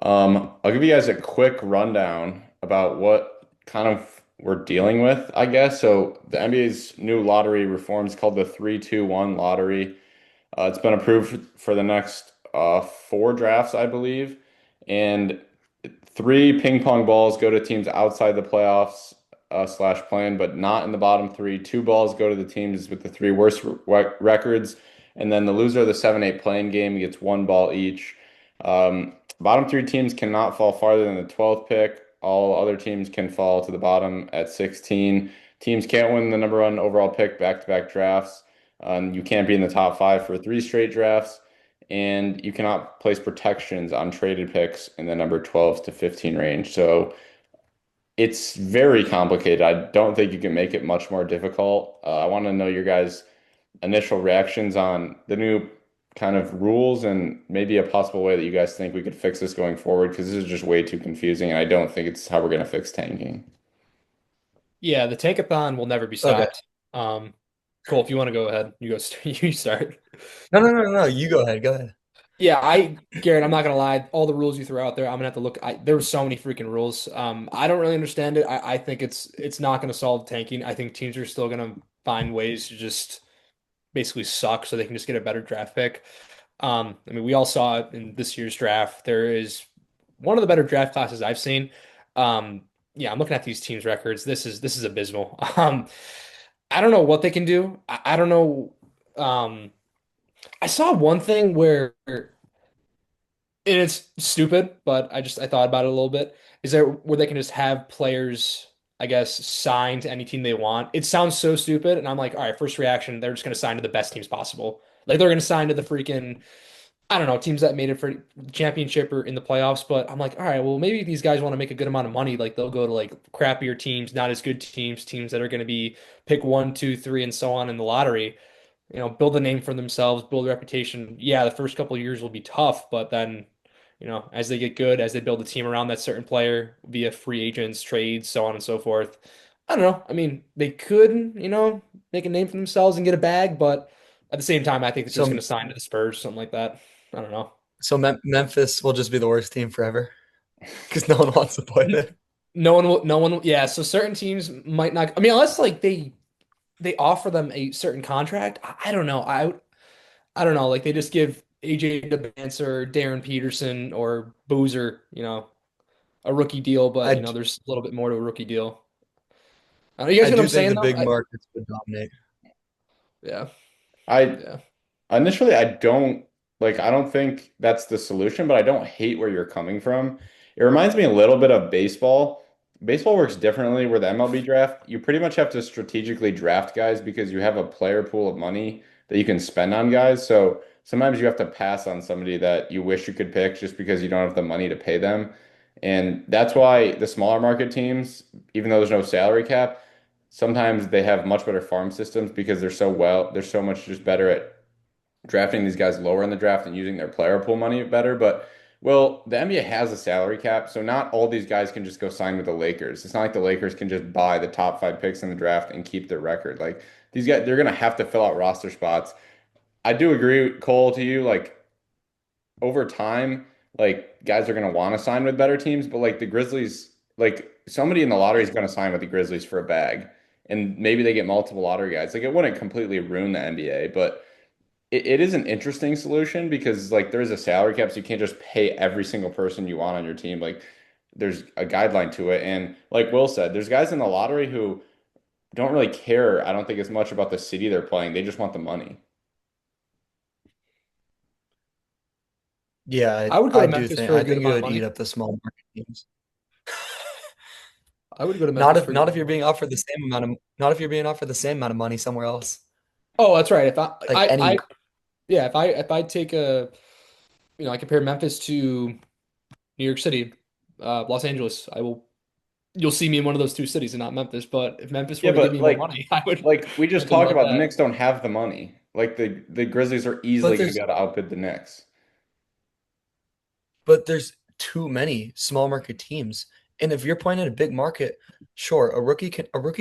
I'll give you guys a quick rundown about what kind of we're dealing with, I guess. So the NBA's new lottery reform is called the 3-2-1 lottery. It's been approved for the next four drafts, I believe, and three ping pong balls go to teams outside the playoffs slash plan, but not in the bottom three. Two balls go to the teams with the three worst records, and then the loser of the 7-8 playing game gets one ball each. Bottom three teams cannot fall farther than the 12th pick. All other teams can fall to the bottom at 16. Teams can't win the number one overall pick back-to-back drafts. You can't be in the top five for three straight drafts, and you cannot place protections on traded picks in the number 12 to 15 range. So it's very complicated. I don't think you can make it much more difficult. I want to know your guys' initial reactions on the new kind of rules and maybe a possible way that you guys think we could fix this going forward because this is just way too confusing, and I don't think it's how we're going to fix tanking. Yeah, the tankathon will never be Okay. stopped. Cole, if you want to go ahead, you start. No. You go ahead. Go ahead. Yeah, Garrett, I'm not gonna lie. All the rules you threw out there, I'm gonna have to look. There were so many freaking rules. I don't really understand it. I think it's not gonna solve tanking. I think teams are still gonna find ways to just basically suck so they can just get a better draft pick. I mean, we all saw it in this year's draft. There is one of the better draft classes I've seen. Yeah, I'm looking at these teams' records. This is abysmal. I don't know what they can do. I don't know. Um, I saw one thing where, and it's stupid, but I thought about it a little bit. Is there where they can just have players, I guess, sign to any team they want? It sounds so stupid, and I'm like, all right, first reaction, they're just going to sign to the best teams possible. Like they're going to sign to the freaking, I don't know, teams that made it for the championship or in the playoffs. But I'm like, all right, well, maybe these guys want to make a good amount of money. Like they'll go to like crappier teams, not as good teams, teams that are going to be pick one, two, three, and so on in the lottery. Build a name for themselves, build a reputation. Yeah, the first couple of years will be tough, but then, as they get good, as they build a team around that certain player via free agents, trades, so on and so forth. I don't know. I mean, they could, make a name for themselves and get a bag, but at the same time, I think they're just going So to sign to the Spurs, something like that. I don't know. Memphis will just be the worst team forever because no one wants to play N- there. yeah, so certain teams might not, I mean, unless like they offer them a certain contract. I don't know. I don't know. Like they just give AJ DeBance or Darren Peterson or Boozer, a rookie deal, but I there's a little bit more to a rookie deal. You guys I get what do I'm think saying the though? big markets would dominate. Yeah, I yeah. Initially, I don't think that's the solution, but I don't hate where you're coming from. It reminds me a little bit of baseball. Baseball works differently where the MLB draft, you pretty much have to strategically draft guys because you have a player pool of money that you can spend on guys. So sometimes you have to pass on somebody that you wish you could pick just because you don't have the money to pay them. And that's why the smaller market teams, even though there's no salary cap, sometimes they have much better farm systems because they're so much just better at drafting these guys lower in the draft and using their player pool money better. But well, the NBA has a salary cap, so not all these guys can just go sign with the Lakers. It's not like the Lakers can just buy the top five picks in the draft and keep their record. Like these guys, they're gonna have to fill out roster spots. I do agree, Cole, to you. Like over time, like guys are gonna want to sign with better teams, but like the Grizzlies, like somebody in the lottery is gonna sign with the Grizzlies for a bag. And maybe they get multiple lottery guys. Like it wouldn't completely ruin the NBA, but it is an interesting solution because like there's a salary cap, so you can't just pay every single person you want on your team. Like there's a guideline to it. And like Will said, there's guys in the lottery who don't really care, I don't think as much about the city they're playing. They just want the money. Yeah, I would go I to do Memphis think for a I good think it amount of would eat money. up the small market teams. I would go to Memphis for a good Not if amount of you're being money. offered the same amount of not if you're being offered the same amount of money somewhere else. Oh, that's right. If I, Like I, I, anywhere. yeah, if I take I compare Memphis to New York City, Los Angeles, you'll see me in one of those two cities and not Memphis. But if Memphis Yeah, were to give but me more money, I would like we just definitely talked love about, the that. Knicks don't have the money. Like the Grizzlies are easily But going to be there's able to outbid the Knicks. but there's too many small market teams. And if you're playing in a big market, sure, a rookie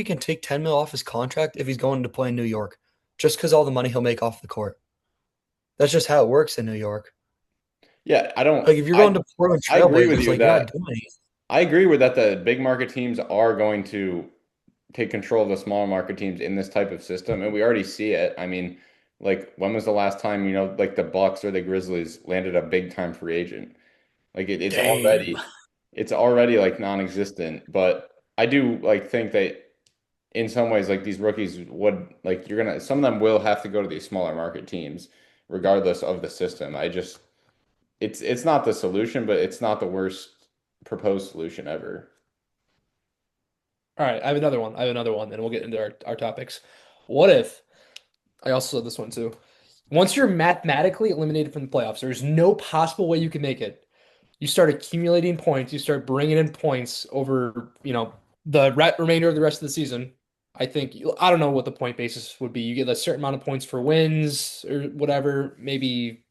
can take 10 mil off his contract if he's going to play in New York, just because all the money he'll make off the court. That's just how it works in New York. Yeah, Like if you're going to Portland I agree with Trailblazers, you like you're not that doing anything. I agree with that the big market teams are going to take control of the smaller market teams in this type of system, and we already see it. I mean, like when was the last time, like the Bucks or the Grizzlies landed a big time free agent? Like Dame. it's already like non-existent. But I do like think that in some ways, like these rookies would like some of them will have to go to these smaller market teams, regardless of the system. It's not the solution, but it's not the worst proposed solution ever. All right, I have another one. I have another one, and we'll get into our topics. What if I also said this one too? Once you're mathematically eliminated from the playoffs, there's no possible way you can make it. You start accumulating points. You start bringing in points over, the remainder of the rest of the season. I don't know what the point basis would be. You get a certain amount of points for wins or whatever, maybe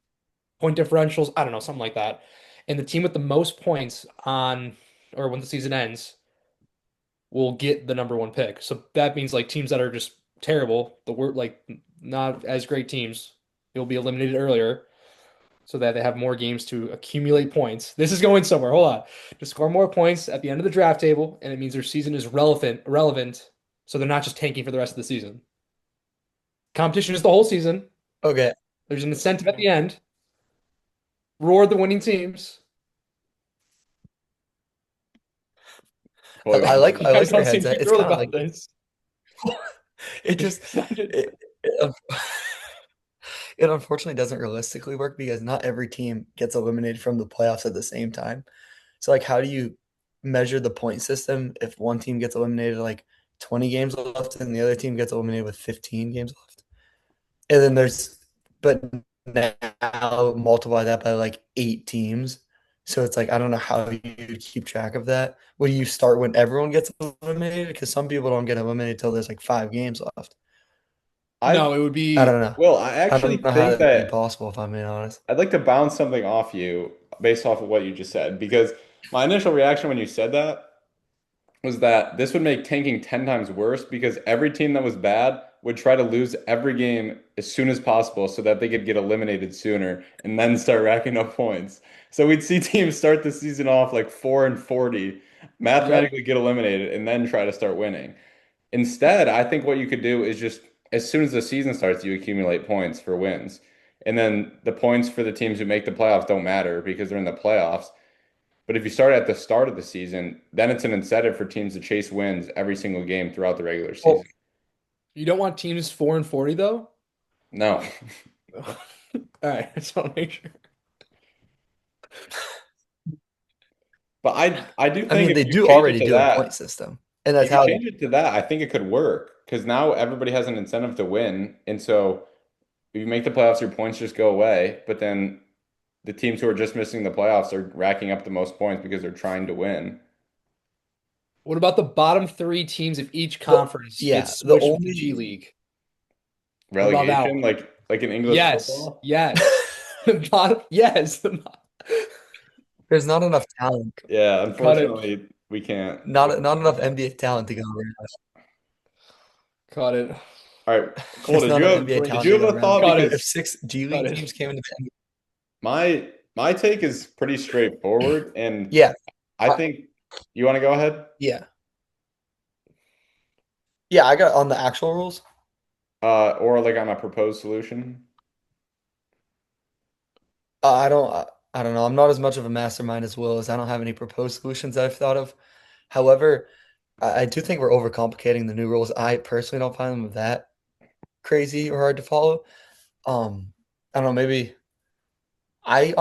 point differentials. I don't know, something like that. And the team with the most points or when the season ends, will get the number one pick. So that means like teams that are just terrible, the word like not as great teams, will be eliminated earlier so that they have more games to accumulate points. This is going somewhere. Hold on. To score more points at the end of the draft table, and it means their season is relevant, so they're not just tanking for the rest of the season. Competition is the whole season. Okay. There's an incentive at the end. Reward the winning teams. I like You I guys like where don't your seem head's too at. It's thrilled kind of about like this. it You just sounded it, it it unfortunately doesn't realistically work because not every team gets eliminated from the playoffs at the same time. So like how do you measure the point system if one team gets eliminated like 20 games left and the other team gets eliminated with 15 games left? And then but now multiply that by like 8 teams. So it's like, I don't know how you keep track of that. Would you start when everyone gets eliminated? Because some people don't get eliminated till there's like 5 games left. I No, it would I be don't know. well, I I actually don't know how think that would be that possible if I'm being honest. I'd like to bounce something off you based off of what you just said, because my initial reaction when you said that was that this would make tanking 10 times worse because every team that was bad would try to lose every game as soon as possible so that they could get eliminated sooner and then start racking up points. So we'd see teams start the season off like 4-40, Yep. mathematically get eliminated, and then try to start winning. Instead, I think what you could do is just as soon as the season starts, you accumulate points for wins. And then the points for the teams who make the playoffs don't matter because they're in the playoffs. But if you start at the start of the season, then it's an incentive for teams to chase wins every single game throughout the regular Well, season. You don't want teams 4-40 though? No. All right, I just want to make sure. But I do I think mean, if they you do change it already to do a point that, system, and that's if you how. change it to that, I think it could work because now everybody has an incentive to win. And so if you make the playoffs, your points just go away. But then the teams who are just missing the playoffs are racking up the most points because they're trying to win. What about the bottom three teams of each The conference get yeah, the switched with the G only League? What about that Relegation, one? like in English Yes, football. yes. The bottom, yes. there's not enough talent, Yeah, Cut it. unfortunately, we can't not win. enough NBA talent to go around. Cut it. All right, Cole, There's did not you enough have NBA Bring did it. talent you to have go a around. thought? Cut it. If 6 G Cut League it. teams came into the NBA, My take is pretty straightforward, and yeah, I uh, think you want to go ahead, yeah, yeah. I got on the actual rules. or like on a proposed solution. I don't know. I'm not as much of a mastermind as Will as I don't have any proposed solutions that I've thought of. However, I do think we're overcomplicating the new rules. I personally don't find them that crazy or hard to follow. I don't know. Maybe I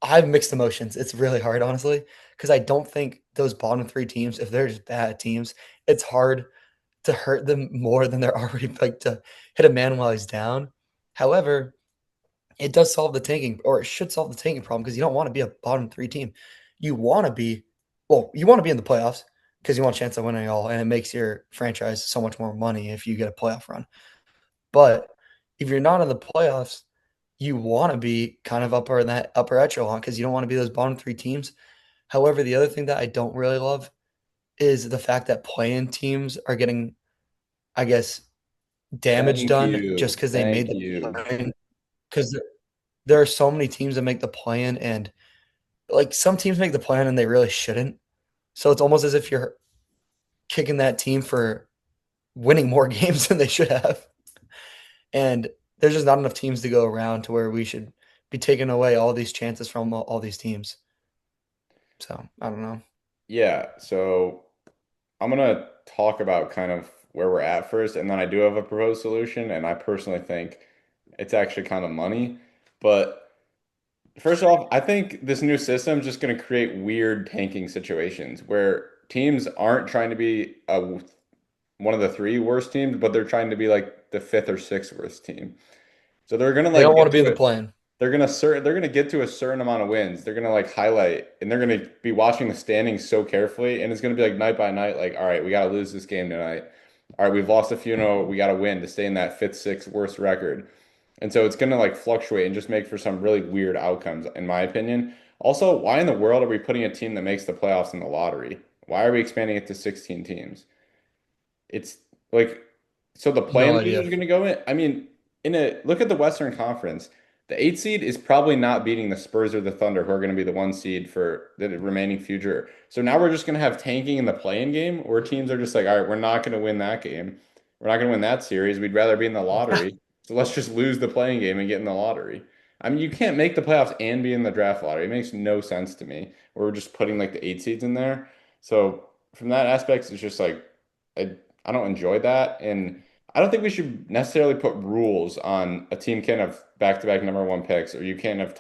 have mixed emotions. It's really hard, honestly, because I don't think those bottom 3 teams, if they're just bad teams, it's hard to hurt them more than they're already like to hit a man while he's down. However, it does solve the tanking, or it should solve the tanking problem because you don't want to be a bottom 3 team. You want to be, well, you want to be in the playoffs because you want a chance of winning it all, and it makes your franchise so much more money if you get a playoff run. But if you're not in the playoffs, you want to be kind of upper in that upper echelon because you don't want to be those bottom 3 teams. However, the other thing that I don't really love is the fact that play-in teams are getting, I guess, damage Thank done just you, because they made thank the you. play-in. Because there are so many teams that make the play-in, and like some teams make the play-in and they really shouldn't. So it's almost as if you're kicking that team for winning more games than they should have. And there's just not enough teams to go around to where we should be taking away all these chances from all these teams. So I don't know. Yeah, so I'm gonna talk about kind of where we're at first, and then I do have a proposed solution, and I personally think it's actually kind of money, but. First off, I think this new system is just going to create weird tanking situations where teams aren't trying to be one of the 3 worst teams, but they're trying to be like the fifth or sixth worst team. So they're gonna They like don't want get to be to in the it. play-in. They're gonna get to a certain amount of wins. They're gonna like highlight, and they're gonna be watching the standings so carefully, and it's gonna be like night by night. Like, all right, we gotta lose this game tonight. All right, we've lost a few. No, we gotta win to stay in that fifth, sixth worst record. And so it's going to like fluctuate and just make for some really weird outcomes, in my opinion. Also, why in the world are we putting a team that makes the playoffs in the lottery? Why are we expanding it to 16 teams? It's like, so the No play-in loser idea. is going to go in. I mean, in a look at the Western Conference, the 8 seed is probably not beating the Spurs or the Thunder, who are going to be the 1 seed for the remaining future. So now we're just going to have tanking in the play-in game, where teams are just like, all right, we're not going to win that game. We're not going to win that series. We'd rather be in the lottery. So let's just lose the playing game and get in the lottery. I mean, you can't make the playoffs and be in the draft lottery. It makes no sense to me. We're just putting like the 8 seeds in there. So. from that aspect, it's just like I don't enjoy that, and I don't think we should necessarily put rules on a team can't have back-to-back number one picks, or you can't have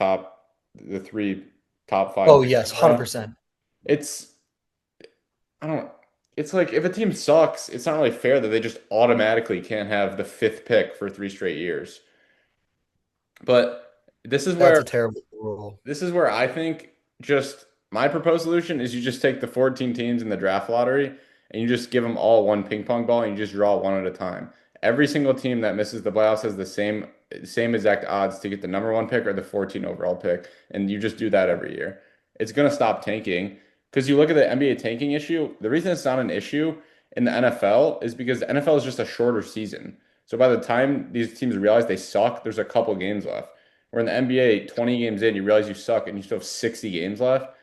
the three top five Oh picks yes, in a row. 100%. It's I don't. It's like if a team sucks, it's not really fair that they just automatically can't have the fifth pick for 3 straight years. But this is That's where a terrible rule. This is where I think just my proposed solution is you just take the 14 teams in the draft lottery and you just give them all one ping pong ball and you just draw one at a time. Every single team that misses the playoffs has the same exact odds to get the number one pick or the 14 overall pick, and you just do that every year. It's gonna stop tanking because you look at the NBA tanking issue. The reason it's not an issue in the NFL is because the NFL is just a shorter season. So by the time these teams realize they suck, there's a couple games left. Where in the NBA, 20 games in, you realize you suck and you still have 60 games left.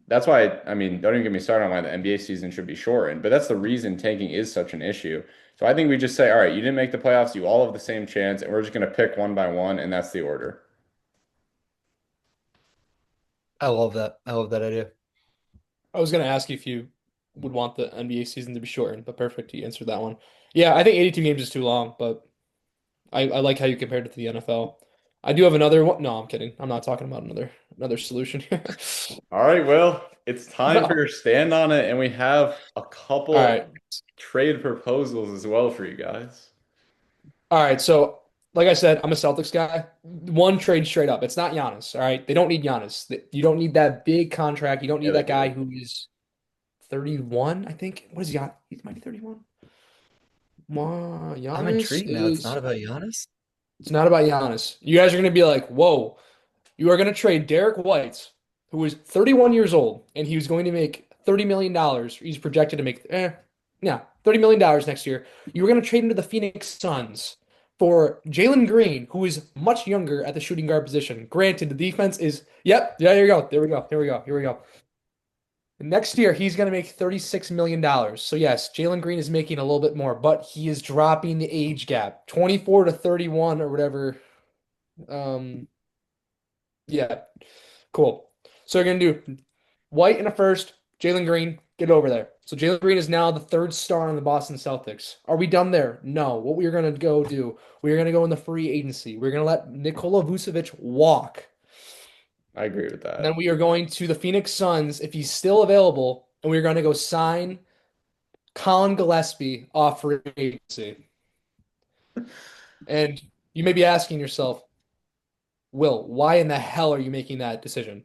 That's why, I mean, don't even get me started on why the NBA season should be shortened, but that's the reason tanking is such an issue. So I think we just say, all right, you didn't make the playoffs, you all have the same chance, and we're just going to pick one by one, and that's the order. I love that. I love that idea. I was going to ask you if you would want the NBA season to be shortened, but perfect. You answered that one. Yeah, I think 82 games is too long, but I like how you compared it to the NFL. I do have another one. No, I'm kidding. I'm not talking about another solution here. All right, well, it's time for No. your stand on it, and we have a All couple right. trade proposals as well for you guys. All right. So, like I said, I'm a Celtics guy. One trade straight up. It's not Giannis. All right. They don't need Giannis. You don't need that big contract. You don't Yeah, need they that guy do. who is 31, I think. What is Giannis? He might be 31. I'm Giannis intrigued now. It's not is. about Giannis. It's not about Giannis. You guys are going to be like, whoa, you are going to trade Derek White, who is 31 years old, and he was going to make $30 million. He's projected to make, yeah, $30 million next year. You were going to trade him to the Phoenix Suns for Jalen Green, who is much younger at the shooting guard position. Granted, the defense is, yep, yeah, here we go. There we go. Here we go. Here we go. Next year, he's going to make $36 million. So, yes, Jalen Green is making a little bit more, but he is dropping the age gap 24 to 31 or whatever. Um, yeah, cool. So, you're going to do White in a first, Jalen Green, get over there. So, Jalen Green is now the third star on the Boston Celtics. Are we done there? No. What we're going to go do, we're going to go in the free agency. We're going to let Nikola Vucevic walk. I agree with And then that. we are going to the Phoenix Suns if he's still available, and we're going to go sign Colin Gillespie off free agency. And you may be asking yourself, Will, why in the hell are you making that decision?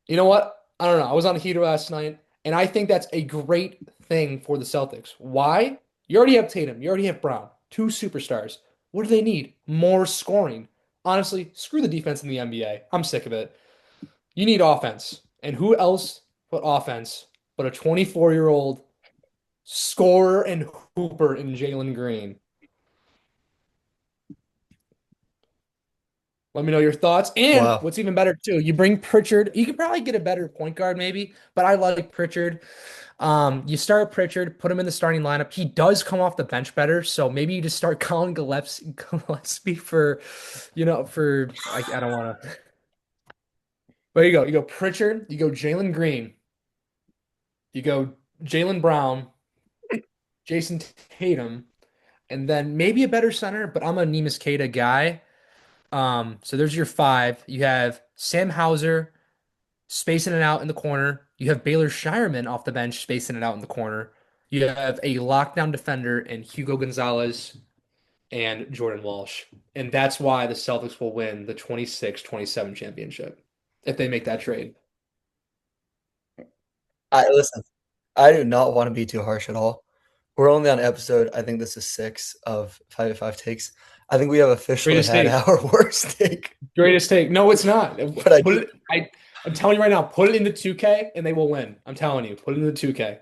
You know what? I don't know. I was on a heater last night, and I think that's a great thing for the Celtics. Why? You already have Tatum, you already have Brown, two superstars. What do they need? More scoring. Honestly, screw the defense in the NBA. I'm sick of it. You need offense. And who else but offense but a 24-year-old scorer and hooper in Jalen Green? Let me know your thoughts. And Wow. what's even better too, you bring Pritchard. You could probably get a better point guard maybe, but I like Pritchard. You start Pritchard, put him in the starting lineup. He does come off the bench better, so maybe you just start Colin Gillespie for, for I don't want to. But you go. You go Pritchard. You go Jalen Green. You go Jalen Brown, Jason Tatum, and then maybe a better center. But I'm a Neemias Queta guy. So there's your five. You have Sam Hauser spacing it out in the corner. You have Baylor Shireman off the bench spacing it out in the corner. You have a lockdown defender in Hugo Gonzalez and Jordan Walsh. And that's why the Celtics will win the 26-27 championship if they make that trade. I listen. I do not want to be too harsh at all. We're only on episode, I think this is 6 of 5 takes. I think we have officially Greatest had take. our worst take, Greatest take. No, it's not. but I Put do. it. I'm telling you right now. Put it into 2K and they will win. I'm telling you. Put it into 2K.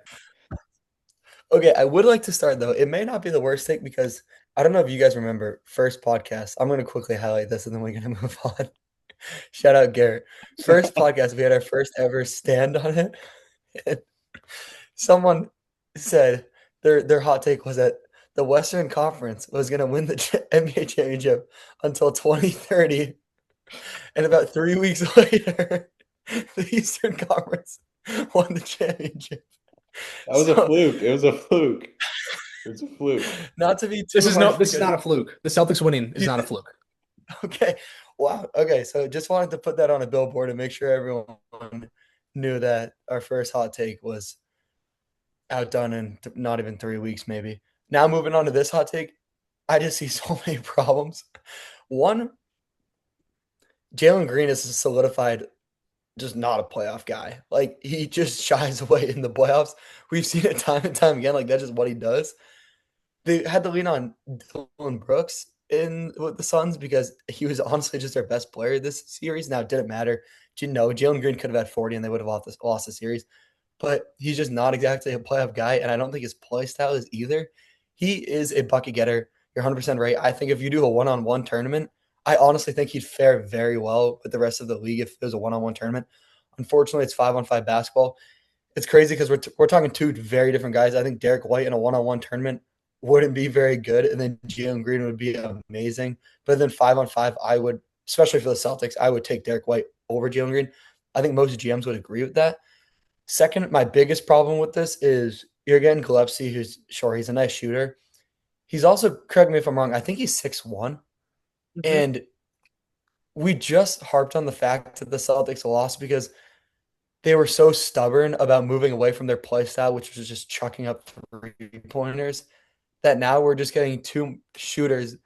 Okay, I would like to start though. It may not be the worst take because I don't know if you guys remember first podcast. I'm going to quickly highlight this and then we're going to move on. Shout out Garrett. First podcast, we had our first ever stand on it. And someone said their hot take was that the Western Conference was going to win the NBA championship until 2030, and about 3 weeks later, the Eastern Conference won the championship. That was a So, fluke. It was a fluke. It was a fluke. not to be too harsh This is because not a fluke. The Celtics winning is you not a did, fluke. okay. Wow. Okay. So just wanted to put that on a billboard and make sure everyone knew that our first hot take was outdone in not even 3 weeks, maybe. Now moving on to this hot take, I just see so many problems. One, Jalen Green is solidified just not a playoff guy. Like he just shies away in the playoffs. We've seen it time and time again. Like that's just what he does. They had to lean on Dylan Brooks in with the Suns because he was honestly just their best player this series. Now it didn't matter. Jalen Green could have had 40 and they would have lost the series. But he's just not exactly a playoff guy, and I don't think his play style is either. He is a bucket getter. You're 100% right. I think if you do a one-on-one tournament, I honestly think he'd fare very well with the rest of the league if it was a one-on-one tournament. Unfortunately, it's 5-on-5 basketball. It's crazy because we're talking two very different guys. I think Derek White in a one-on-one tournament wouldn't be very good, and then Jalen Green would be amazing. But then 5-on-5, I would, especially for the Celtics, I would take Derek White over Jalen Green. I think most GMs would agree with that. Second, my biggest problem with this is you're getting Gillespie, who's sure he's a nice shooter. He's also, correct me if I'm wrong, I think he's 6'1". Mhm. And we just harped on the fact that the Celtics lost because they were so stubborn about moving away from their play style, which was just chucking up 3-pointers, that now we're just getting two shooters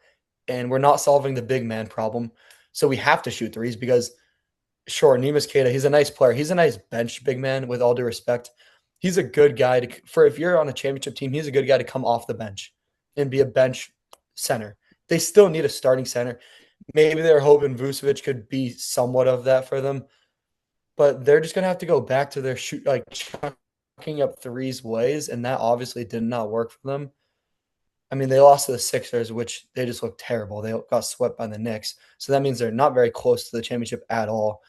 and we're not solving the big man problem. So we have to shoot threes because sure, Neemias Queta, he's a nice player. He's a nice bench big man, with all due respect. He's a good guy for if you're on a championship team, he's a good guy to come off the bench and be a bench center. They still need a starting center. Maybe they're hoping Vucevic could be somewhat of that for them, but they're just gonna have to go back to their shoot like chucking up threes ways, and that obviously did not work for them. I mean, they lost to the Sixers, which they just looked terrible. They got swept by the Knicks, so that means they're not very close to the championship at all.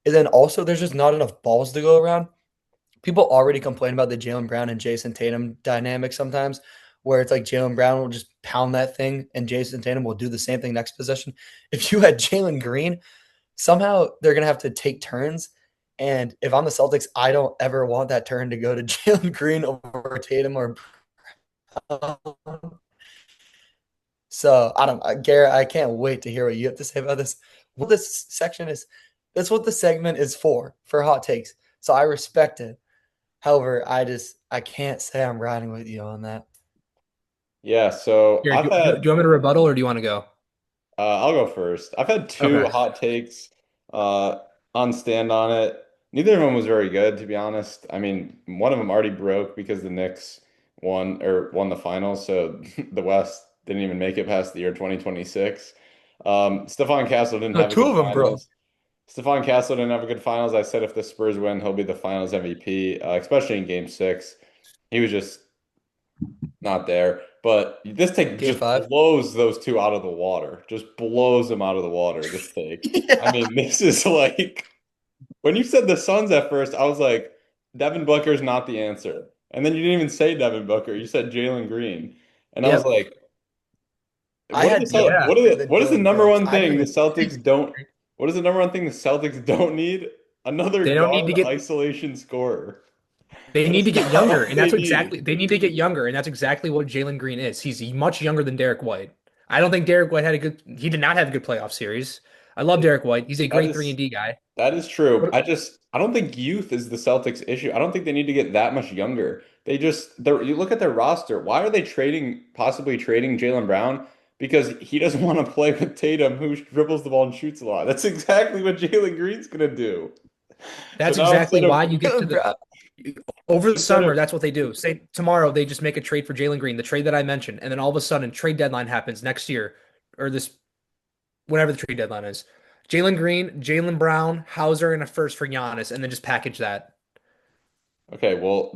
And then also, there's just not enough balls to go around. People already complain about the Jalen Brown and Jason Tatum dynamic sometimes, where it's like Jalen Brown will just pound that thing and Jason Tatum will do the same thing next possession. If you had Jalen Green, somehow they're going to have to take turns. And if I'm the Celtics, I don't ever want that turn to go to Jalen Green over Tatum or Brown. So I don't, Garrett, I can't wait to hear what you have to say about this. What this section is, that's what the segment is for hot takes. So I respect it. However, I can't say I'm riding with you on that. Yeah, so Here, I've do had you want me to rebuttal or do you want to go? I'll go first. I've had two Okay. hot takes uh, on stand on it. Neither of them was very good, to be honest. I mean, one of them already broke because the Knicks won the finals, so the West didn't even make it past the year 2026. Stephon Castle didn't No, have a two good of them, bro. finals. Stephon Castle didn't have a good finals. I said if the Spurs win, he'll be the finals MVP, especially in Game 6. He was just not there. But this take Game just five. blows those two out of the water. Just blows them out of the water, this take. I Yeah. mean, this is like when you said the Suns at first, I was like, Devin Booker's not the answer. And then you didn't even say Devin Booker. You said Jalen Green. And I was Yep. like, I had Jalen Yeah. Green and then what is the Dylan number Brooks. one I didn't thing the even Celtics don't what is the number one thing the Celtics don't need? Another They don't need to guard get isolation scorer. they need That's to get not younger, what and they that's need. exactly they need to get younger, and that's exactly what Jalen Green is. He's much younger than Derek White. I don't think Derek White he did not have a good playoff series. I love Derek White. He's a That great 3 is and D guy. That is true. But I don't think youth is the Celtics issue. I don't think they need to get that much younger. You look at their roster. Why are they possibly trading Jalen Brown? Because he doesn't want to play with Tatum, who dribbles the ball and shoots a lot. That's exactly what Jalen Green's gonna do. So that's now exactly why you get to Dylan the Brown. over the instead summer, of that's what they do. Say tomorrow they just make a trade for Jalen Green, the trade that I mentioned, and then all of a sudden trade deadline happens next year or this whenever the trade deadline is. Jalen Green, Jalen Brown, Hauser, and a first for Giannis, and then just package that. okay, well,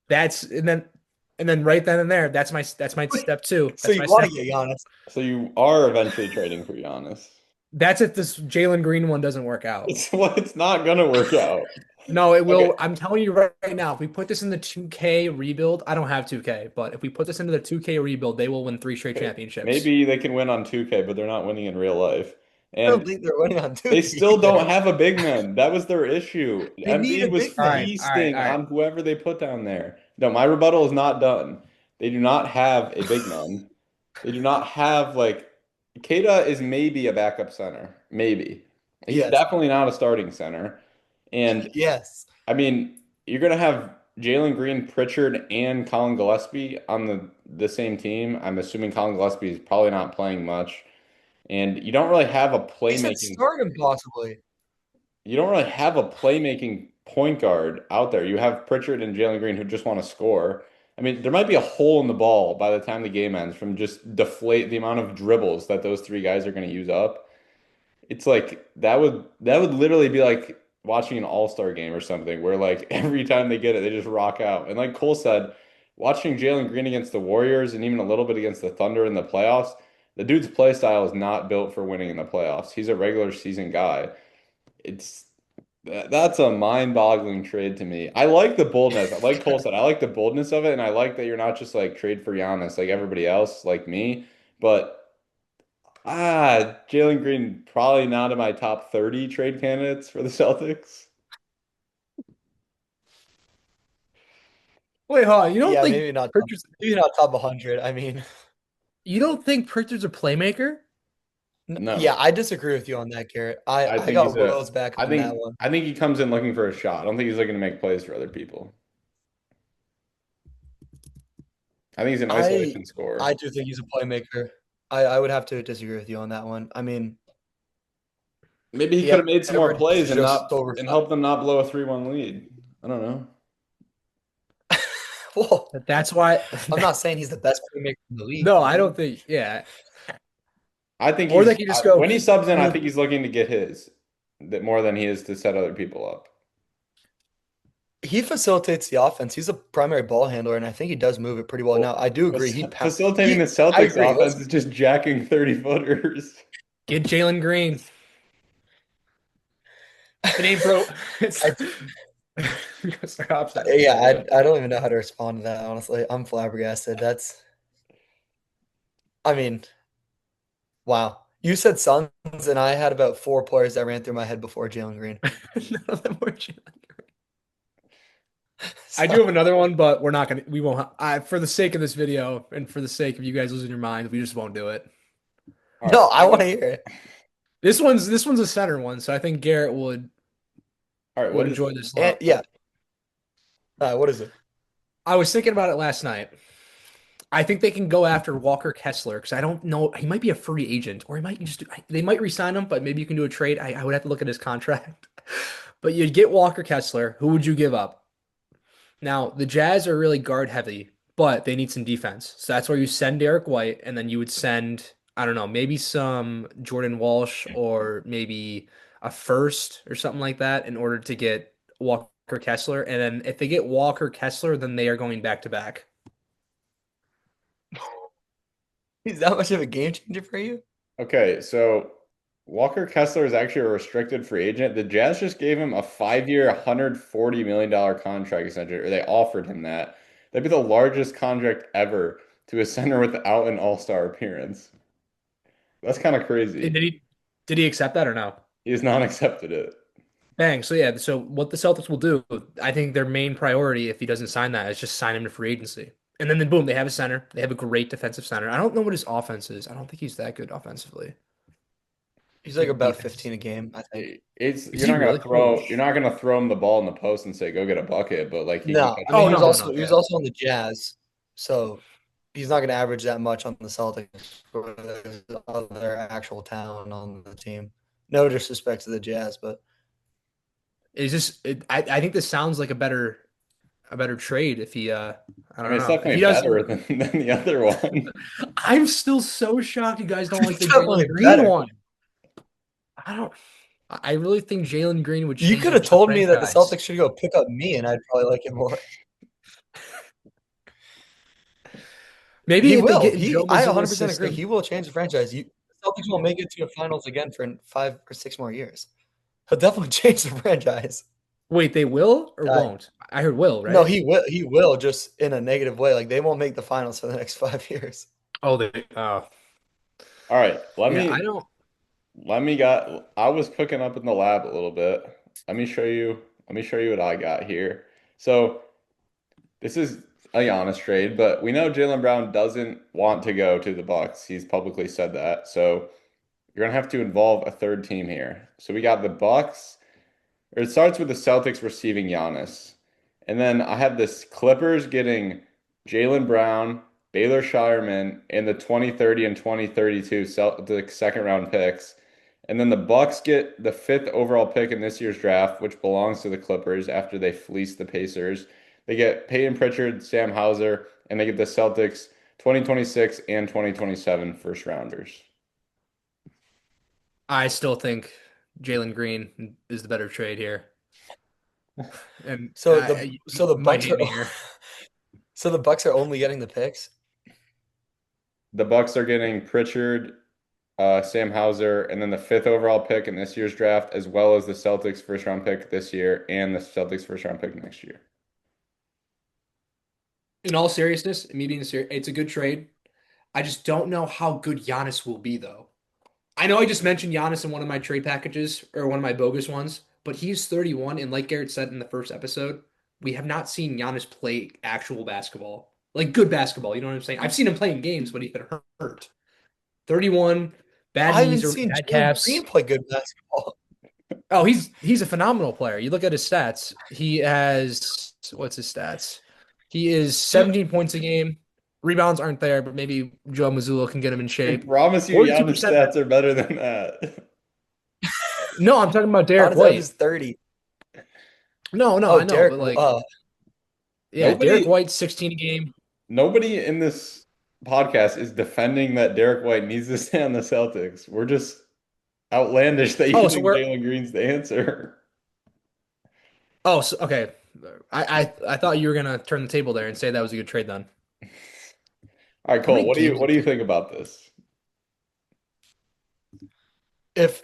That's and then right then and there, that's my step two. So That's you my want step. to get Giannis. so you are eventually trading for Giannis. That's if this Jalen Green one doesn't work out. It's not gonna work out. No, it Okay, will. I'm telling you right now, if we put this in the 2K rebuild, I don't have 2K, but if we put this into the 2K rebuild, they will win 3 straight okay. championships. Maybe they can win on 2K, but they're not winning in real life. I don't And think they're winning on they Duke still don't either. have a big man. That was their issue. They need Embiid a was big All man. right, all right, feasting all right. on whoever they put down there. No, my rebuttal is not done. They do not have a big man. They do not have like Keita is maybe a backup center. Maybe. He's Yes. definitely not a starting center. And Yes. I mean, you're gonna have Jalen Green, Pritchard, and Colin Gillespie on the same team. I'm assuming Colin Gillespie is probably not playing much. And you don't really have a He said playmaking start him possibly. you don't really have a playmaking point guard out there. You have Pritchard and Jalen Green who just want to score. I mean, there might be a hole in the ball by the time the game ends from just deflate the amount of dribbles that those three guys are going to use up. It's like that would literally be like watching an all-star game or something where like every time they get it, they just rock out. And like Cole said, watching Jalen Green against the Warriors and even a little bit against the Thunder in the playoffs, the dude's play style is not built for winning in the playoffs. He's a regular season guy. It's that's a mind-boggling trade to me. I like the boldness. Like Cole said, I like the boldness of it, and I like that you're not just like trade for Giannis like everybody else, like me. But Jalen Green probably not in my top 30 trade candidates for the Celtics. Wait, hold on. Yeah, maybe not top 100. I mean, You don't think Pritchard's a playmaker? yeah, No, I disagree with you on that, Garrett. I I I think he's got a. Will's back I on that think one. I think he comes in looking for a shot. I don't think he's looking to make plays for other people. I think he's an I isolation I scorer. do think he's a playmaker. I would have to disagree with you on that one. I mean, Maybe he he could have made some more averaged plays and just not over and five. helped them not blow a 3-1 lead. I don't know. Well, That's why. I'm not saying he's the best playmaker in the league. No, I don't think. Yeah. I think Or they can just go, when he subs in, I well, think he's looking to get his that more than he is to set other people up. He facilitates the offense. He's a primary ball handler, and I think he does move it pretty well. Well, Now, I do agree. facilitating the I Celtics agree. offense Listen, is just jacking 30 footers. get Jalen Green. If it ain't bro, it's I because they're upset. yeah, I don't even know how to respond to that. Honestly, I'm flabbergasted. I mean, wow. You said Suns, and I had about four players that ran through my head before Jalen Green. None of them were Jalen. I do have So, another one, but we won't. For the sake of this video and for the sake of you guys losing your minds, we just won't do it. All right, no, I want to hear it. This one's a center one, so I think Garrett all right. would What is enjoy it? this a And lot. yeah, what is it? I was thinking about it last night. I think they can go after Walker Kessler because I don't know. He might be a free agent, or he might just they might re-sign him, but maybe you can do a trade. I would have to look at his contract. But you'd get Walker Kessler. Who would you give up? Now, the Jazz are really guard heavy, but they need some defense. So that's where you send Derek White, and then you would send, I don't know, maybe some Jordan Walsh or maybe a first or something like that in order to get Walker Kessler. And then if they get Walker Kessler, then they are going back to back. He's that much of a game changer for you? Okay, so Walker Kessler is actually a restricted free agent. The Jazz just gave him a 5-year, $140 million contract extension, or they offered him that. That'd be the largest contract ever to a center without an all-star appearance. That's kind of Did crazy. he did he accept that or no? He has not accepted it. Bang. So yeah, so what the Celtics will do, I think their main priority if he doesn't sign that is just sign him to free agency. And then boom, they have a center. They have a great defensive center. I don't know what his offense is. I don't think he's that good offensively. He's like Maybe about defense. 15 a game, I think. It's Is he really? Holy you're not gonna throw him the ball in the post and say go get a bucket, but like he can No, catch I a mean Oh he was no, no, shot. no. also he was Yeah. also on the Jazz, so he's not going to average that much on the Celtics for the other actual talent on the team. No disrespect to the Jazz, but I think this sounds like a better trade if he I I mean, don't it's know. If he definitely does better than the other one. I'm still so shocked you guys don't like it's the Jalen definitely Green better. one. I don't I really think Jalen Green would You could have change the told me that the franchise. Celtics should go pick up me, and I'd probably like it more. Maybe He if they will. get in Joe I Mazzulla's 100% agree. system. He will change the franchise. The Celtics will make it to a finals again for 5 or 6 more years. He'll definitely change the franchise. Wait, they will or Uh, won't? I heard will, no, right? he will. He will just in a negative way. Like they won't make the finals for the next 5 years. Oh, they All right, let yeah, I me don't. I was cooking up in the lab a little bit. Let me show you what I got here. So this is a Giannis trade, but we know Jaylen Brown doesn't want to go to the Bucks. He's publicly said that. So you're gonna have to involve a third team here. So we got the Bucks, or it starts with the Celtics receiving Giannis. And then I have this Clippers getting Jaylen Brown, Baylor Shireman, and the 2030 and 2032 Celtic second round picks. And then the Bucks get the fifth overall pick in this year's draft, which belongs to the Clippers after they fleece the Pacers. They get Peyton Pritchard, Sam Hauser, and they get the Celtics 2026 and 2027 first rounders. I still think Jalen Green is the better trade here, and So you the might Bucks hate are me here. so the Bucks are only getting the picks. The Bucks are getting Pritchard, Sam Hauser, and then the fifth overall pick in this year's draft, as well as the Celtics first round pick this year and the Celtics first round pick next year. In all seriousness, me being serious, it's a good trade. I just don't know how good Giannis will be, though. I know I just mentioned Giannis in one of my trade packages or one of my bogus ones, but he's 31, and like Garrett said in the first episode, we have not seen Giannis play actual basketball, like good basketball. You know what I'm saying? I've seen him play in games, but he's been hurt. 31, bad I haven't knees or seen bad Jalen Green calves. play good basketball. Oh, he's a phenomenal player. You look at his stats. He has what's his stats? He is 17 points a game. Rebounds aren't there, but maybe Joe Mazzulla can get him in I shape. promise you, Giannis 42%. stats are better than that. No, I'm talking about Derek Giannis White. averages 30. No, Oh, I know, Derek, but like, yeah, Derek Nobody, White, 16 a game. nobody in this podcast is defending that Derek White needs to stay on the Celtics. We're just outlandish that you Oh, so think we're Jalen Green's the answer. so okay. I thought you were gonna turn the table there and say that was a good trade then. All right, how Cole, many games what in do you three? think about this? If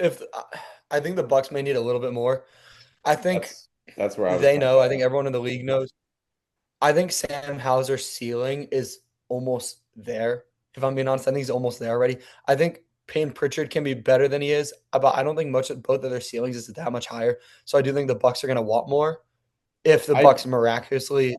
I think the Bucks may need a little bit more. I think That's that's where I was they coming know. I think from. everyone in the league knows. I think Sam Hauser's ceiling is almost there. If I'm being honest, I think he's almost there already. I think Payne Pritchard can be better than he is, but I don't think much of both of their ceilings is that much higher. So I do think the Bucks are going to want more. If the I Bucks miraculously,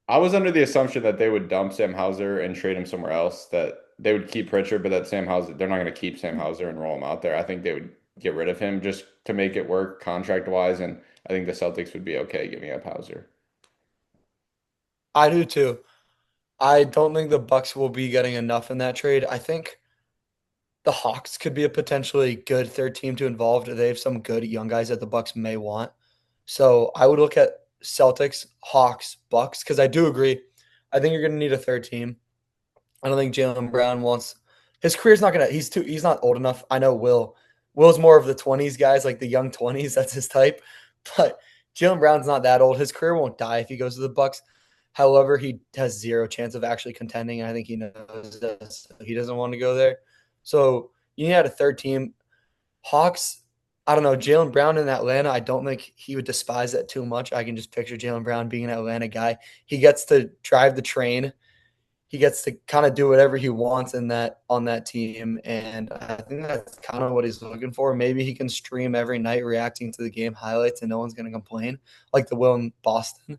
I was under the assumption that they would dump Sam Hauser and trade him somewhere else, that they would keep Pritchard, but that Sam Hauser, they're not going to keep Sam Hauser and roll him out there. I think they would get rid of him just to make it work contract wise, and I think the Celtics would be okay giving up Hauser. I do too. I don't think the Bucks will be getting enough in that trade. I think the Hawks could be a potentially good third team to involve. They have some good young guys that the Bucks may want. So I would look at Celtics, Hawks, Bucks because I do agree. I think you're going to need a third team. I don't think Jalen Brown wants his career's not gonna. He's not old enough. I know Will's more of the 20s guys, like the young 20s. That's his type. But Jalen Brown's not that old. His career won't die if he goes to the Bucks. However, he has zero chance of actually contending. I think he knows this. He doesn't want to go there. So you need to have a third team. Hawks, I don't know. Jalen Brown in Atlanta, I don't think he would despise that too much. I can just picture Jalen Brown being an Atlanta guy. He gets to drive the train. He gets to kind of do whatever he wants in that on that team, and I think that's kind of what he's looking for. Maybe he can stream every night, reacting to the game highlights, and no one's going to complain, like the Will in Boston.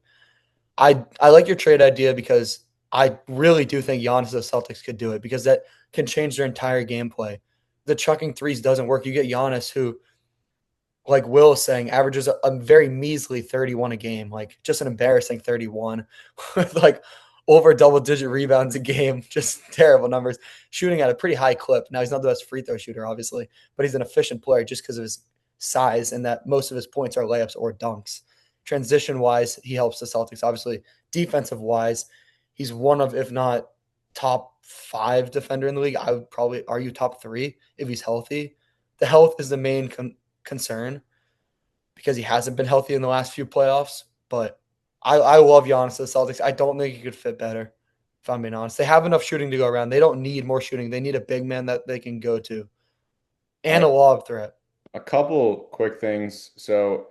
I like your trade idea because I really do think Giannis and the Celtics could do it because that can change their entire gameplay. The chucking threes doesn't work. You get Giannis, who, like Will is saying, averages a very measly 31 a game, like just an embarrassing 31 with like over double digit rebounds a game, just terrible numbers, shooting at a pretty high clip. Now, he's not the best free throw shooter, obviously, but he's an efficient player just because of his size and that most of his points are layups or dunks. Transition wise, he helps the Celtics. Obviously, defensive wise, he's one of, if not top five defender in the league. I would probably argue top three if he's healthy. The health is the main concern because he hasn't been healthy in the last few playoffs. But I love Giannis to the Celtics. I don't think he could fit better, if I'm being honest. They have enough shooting to go around. They don't need more shooting. They need a big man that they can go to All and a right, lob threat. a couple quick things. So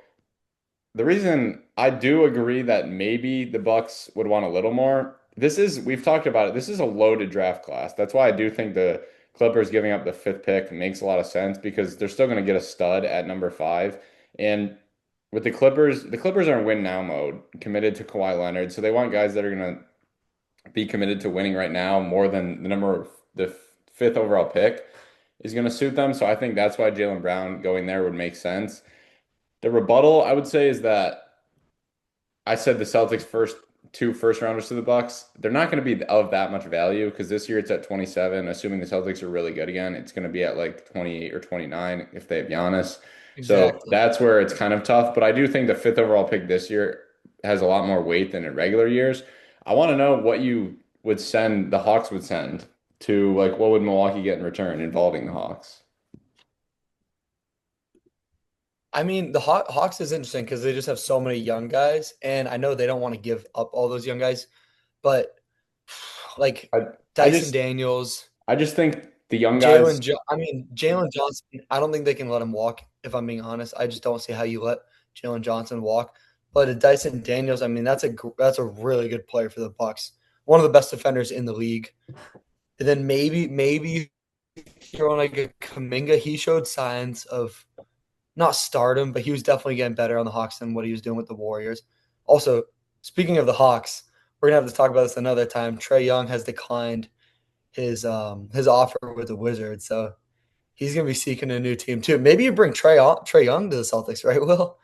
the reason I do agree that maybe the Bucks would want a little more, we've talked about it. This is a loaded draft class. That's why I do think the Clippers giving up the fifth pick makes a lot of sense because they're still going to get a stud at number five. And with the Clippers are in win now mode, committed to Kawhi Leonard. So they want guys that are going to be committed to winning right now more than the fifth overall pick is going to suit them. So I think that's why Jaylen Brown going there would make sense. The rebuttal I would say is that I said the Celtics two first rounders to the Bucks. They're not going to be of that much value because this year it's at 27. Assuming the Celtics are really good again, it's going to be at like 28 or 29 if they have Giannis. So Exactly. that's where it's kind of tough. But I do think the fifth overall pick this year has a lot more weight than in regular years. I want to know what you would send the Hawks would send to like what would Milwaukee get in return involving the Hawks? I mean, the Hawks is interesting because they just have so many young guys, and I know they don't want to give up all those young guys, but like I I Dyson just Daniels, I just think the young guys. I mean Jalen Johnson. I don't think they can let him walk. If I'm being honest, I just don't see how you let Jalen Johnson walk. But Dyson Daniels, I mean, that's a really good player for the Bucks. One of the best defenders in the league. And then maybe throw in like a Kaminga. He showed signs of not stardom, but he was definitely getting better on the Hawks than what he was doing with the Warriors. Also, speaking of the Hawks, we're gonna have to talk about this another time. Trae Young has declined his offer with the Wizards, so he's gonna be seeking a new team too. Maybe you bring Trae Young to the Celtics, right? Will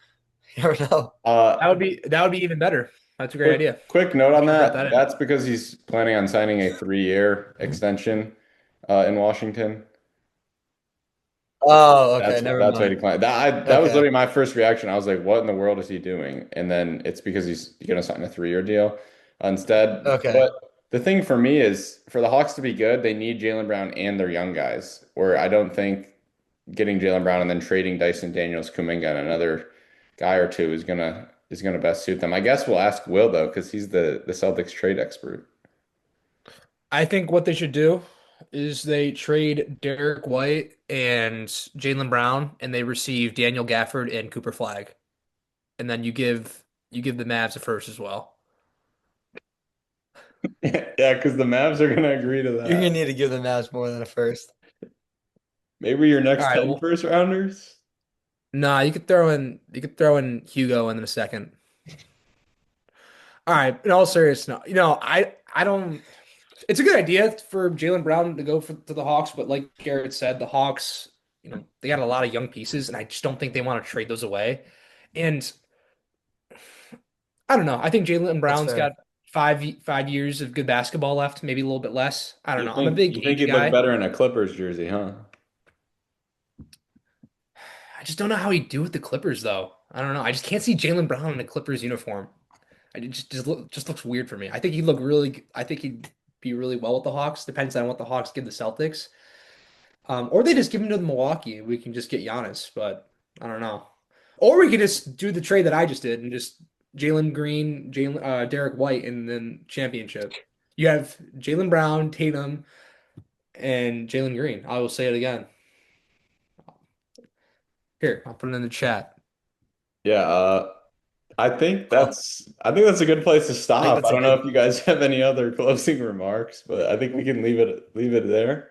you never know. Uh, That would be even better. That's a great idea. quick note You on should have brought that that. in. That's because he's planning on signing a 3-year extension in Washington. Oh, okay, never That's why he mind. declined. That was Okay, literally my first reaction. I was like, "What in the world is he doing?" And then it's because he's going to sign a 3-year deal instead. okay. But the thing for me is, for the Hawks to be good, they need Jaylen Brown and their young guys. Where I don't think getting Jaylen Brown and then trading Dyson Daniels, Kuminga, and another guy or two is gonna best suit them. I guess we'll ask Will though, because he's the Celtics trade expert. I think what they should do is they trade Derek White and Jaylen Brown, and they receive Daniel Gafford and Cooper Flag, and then you give the Mavs a first as well. Yeah, because the Mavs are gonna agree to You're gonna that. need to give the Mavs more than a first. Maybe your All next right. 10 Well, first rounders. nah, you could throw in Hugo in the second. All right. In all seriousness, no, I don't. It's a good idea for Jaylen Brown to go to the Hawks, but like Garrett said, the Hawks, they got a lot of young pieces, and I just don't think they want to trade those away. And I don't know. I think Jaylen That's Brown's got fair. 5 years of good basketball left, maybe a little bit less. I don't You know. I'm a think big you think age he'd look guy. better in a Clippers jersey, huh? I just don't know how he'd do with the Clippers, though. I don't know. I just can't see Jaylen Brown in a Clippers uniform. It just looks weird for me. I think he'd look really. I think he'd be really well with the Hawks. Depends on what the Hawks give the Celtics. Or they just give him to Milwaukee. We can just get Giannis, but I don't know. Or we could just do the trade that I just did and just Jalen Green, Derek White, and then championship. You have Jalen Brown, Tatum, and Jalen Green. I will say it again. Here, I'll put it in the chat. Yeah, Cool. I think that's a good place to I think stop. I that's a don't know good. if you guys have any other closing remarks, but I think we can leave it there.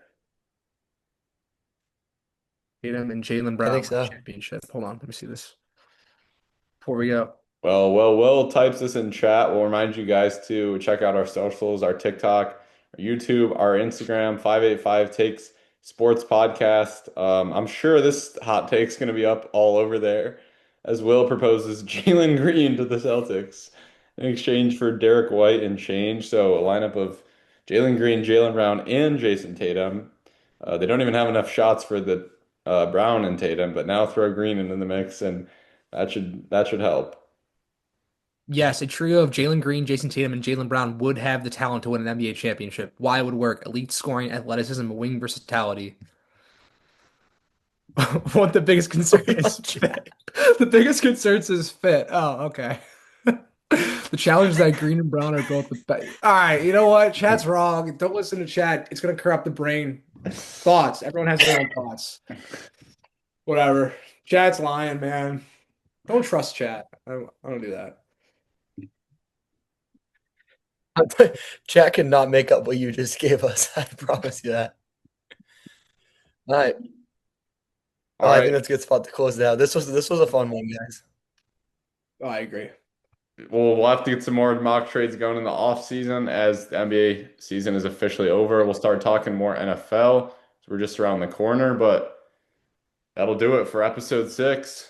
Tatum and Jalen I think Brown so. championship. Hold on, let me see this before we go. Well, Will types this in chat. We'll remind you guys to check out our socials, our TikTok, our YouTube, our Instagram, 585 Takes Sports Podcast. I'm sure this hot take's going to be up all over there as Will proposes Jalen Green to the Celtics in exchange for Derek White and change. So a lineup of Jalen Green, Jalen Brown, and Jason Tatum. They don't even have enough shots for the Brown and Tatum, but now throw Green into the mix and that should help. Yes, a trio of Jalen Green, Jason Tatum, and Jalen Brown would have the talent to win an NBA championship. Why it would work? Elite scoring, athleticism, wing versatility. What the biggest concern is fit. The biggest concern is fit. Oh, okay. The challenge is that Green and Brown are both the best. All right, you know what? Chat's wrong. Don't listen to chat. It's gonna corrupt the brain. Thoughts. Everyone has their own thoughts. Whatever. Chat's lying, man. Don't trust chat. I don't do that. Chat cannot make up what you just gave us. I promise you that. All right. All Oh, I think right. that's a good spot to close it out. This was a fun one, guys. Oh, I agree. We'll have to get some more mock trades going in the off season as the NBA season is officially over. We'll start talking more NFL. So we're just around the corner, but that'll do it for episode 6.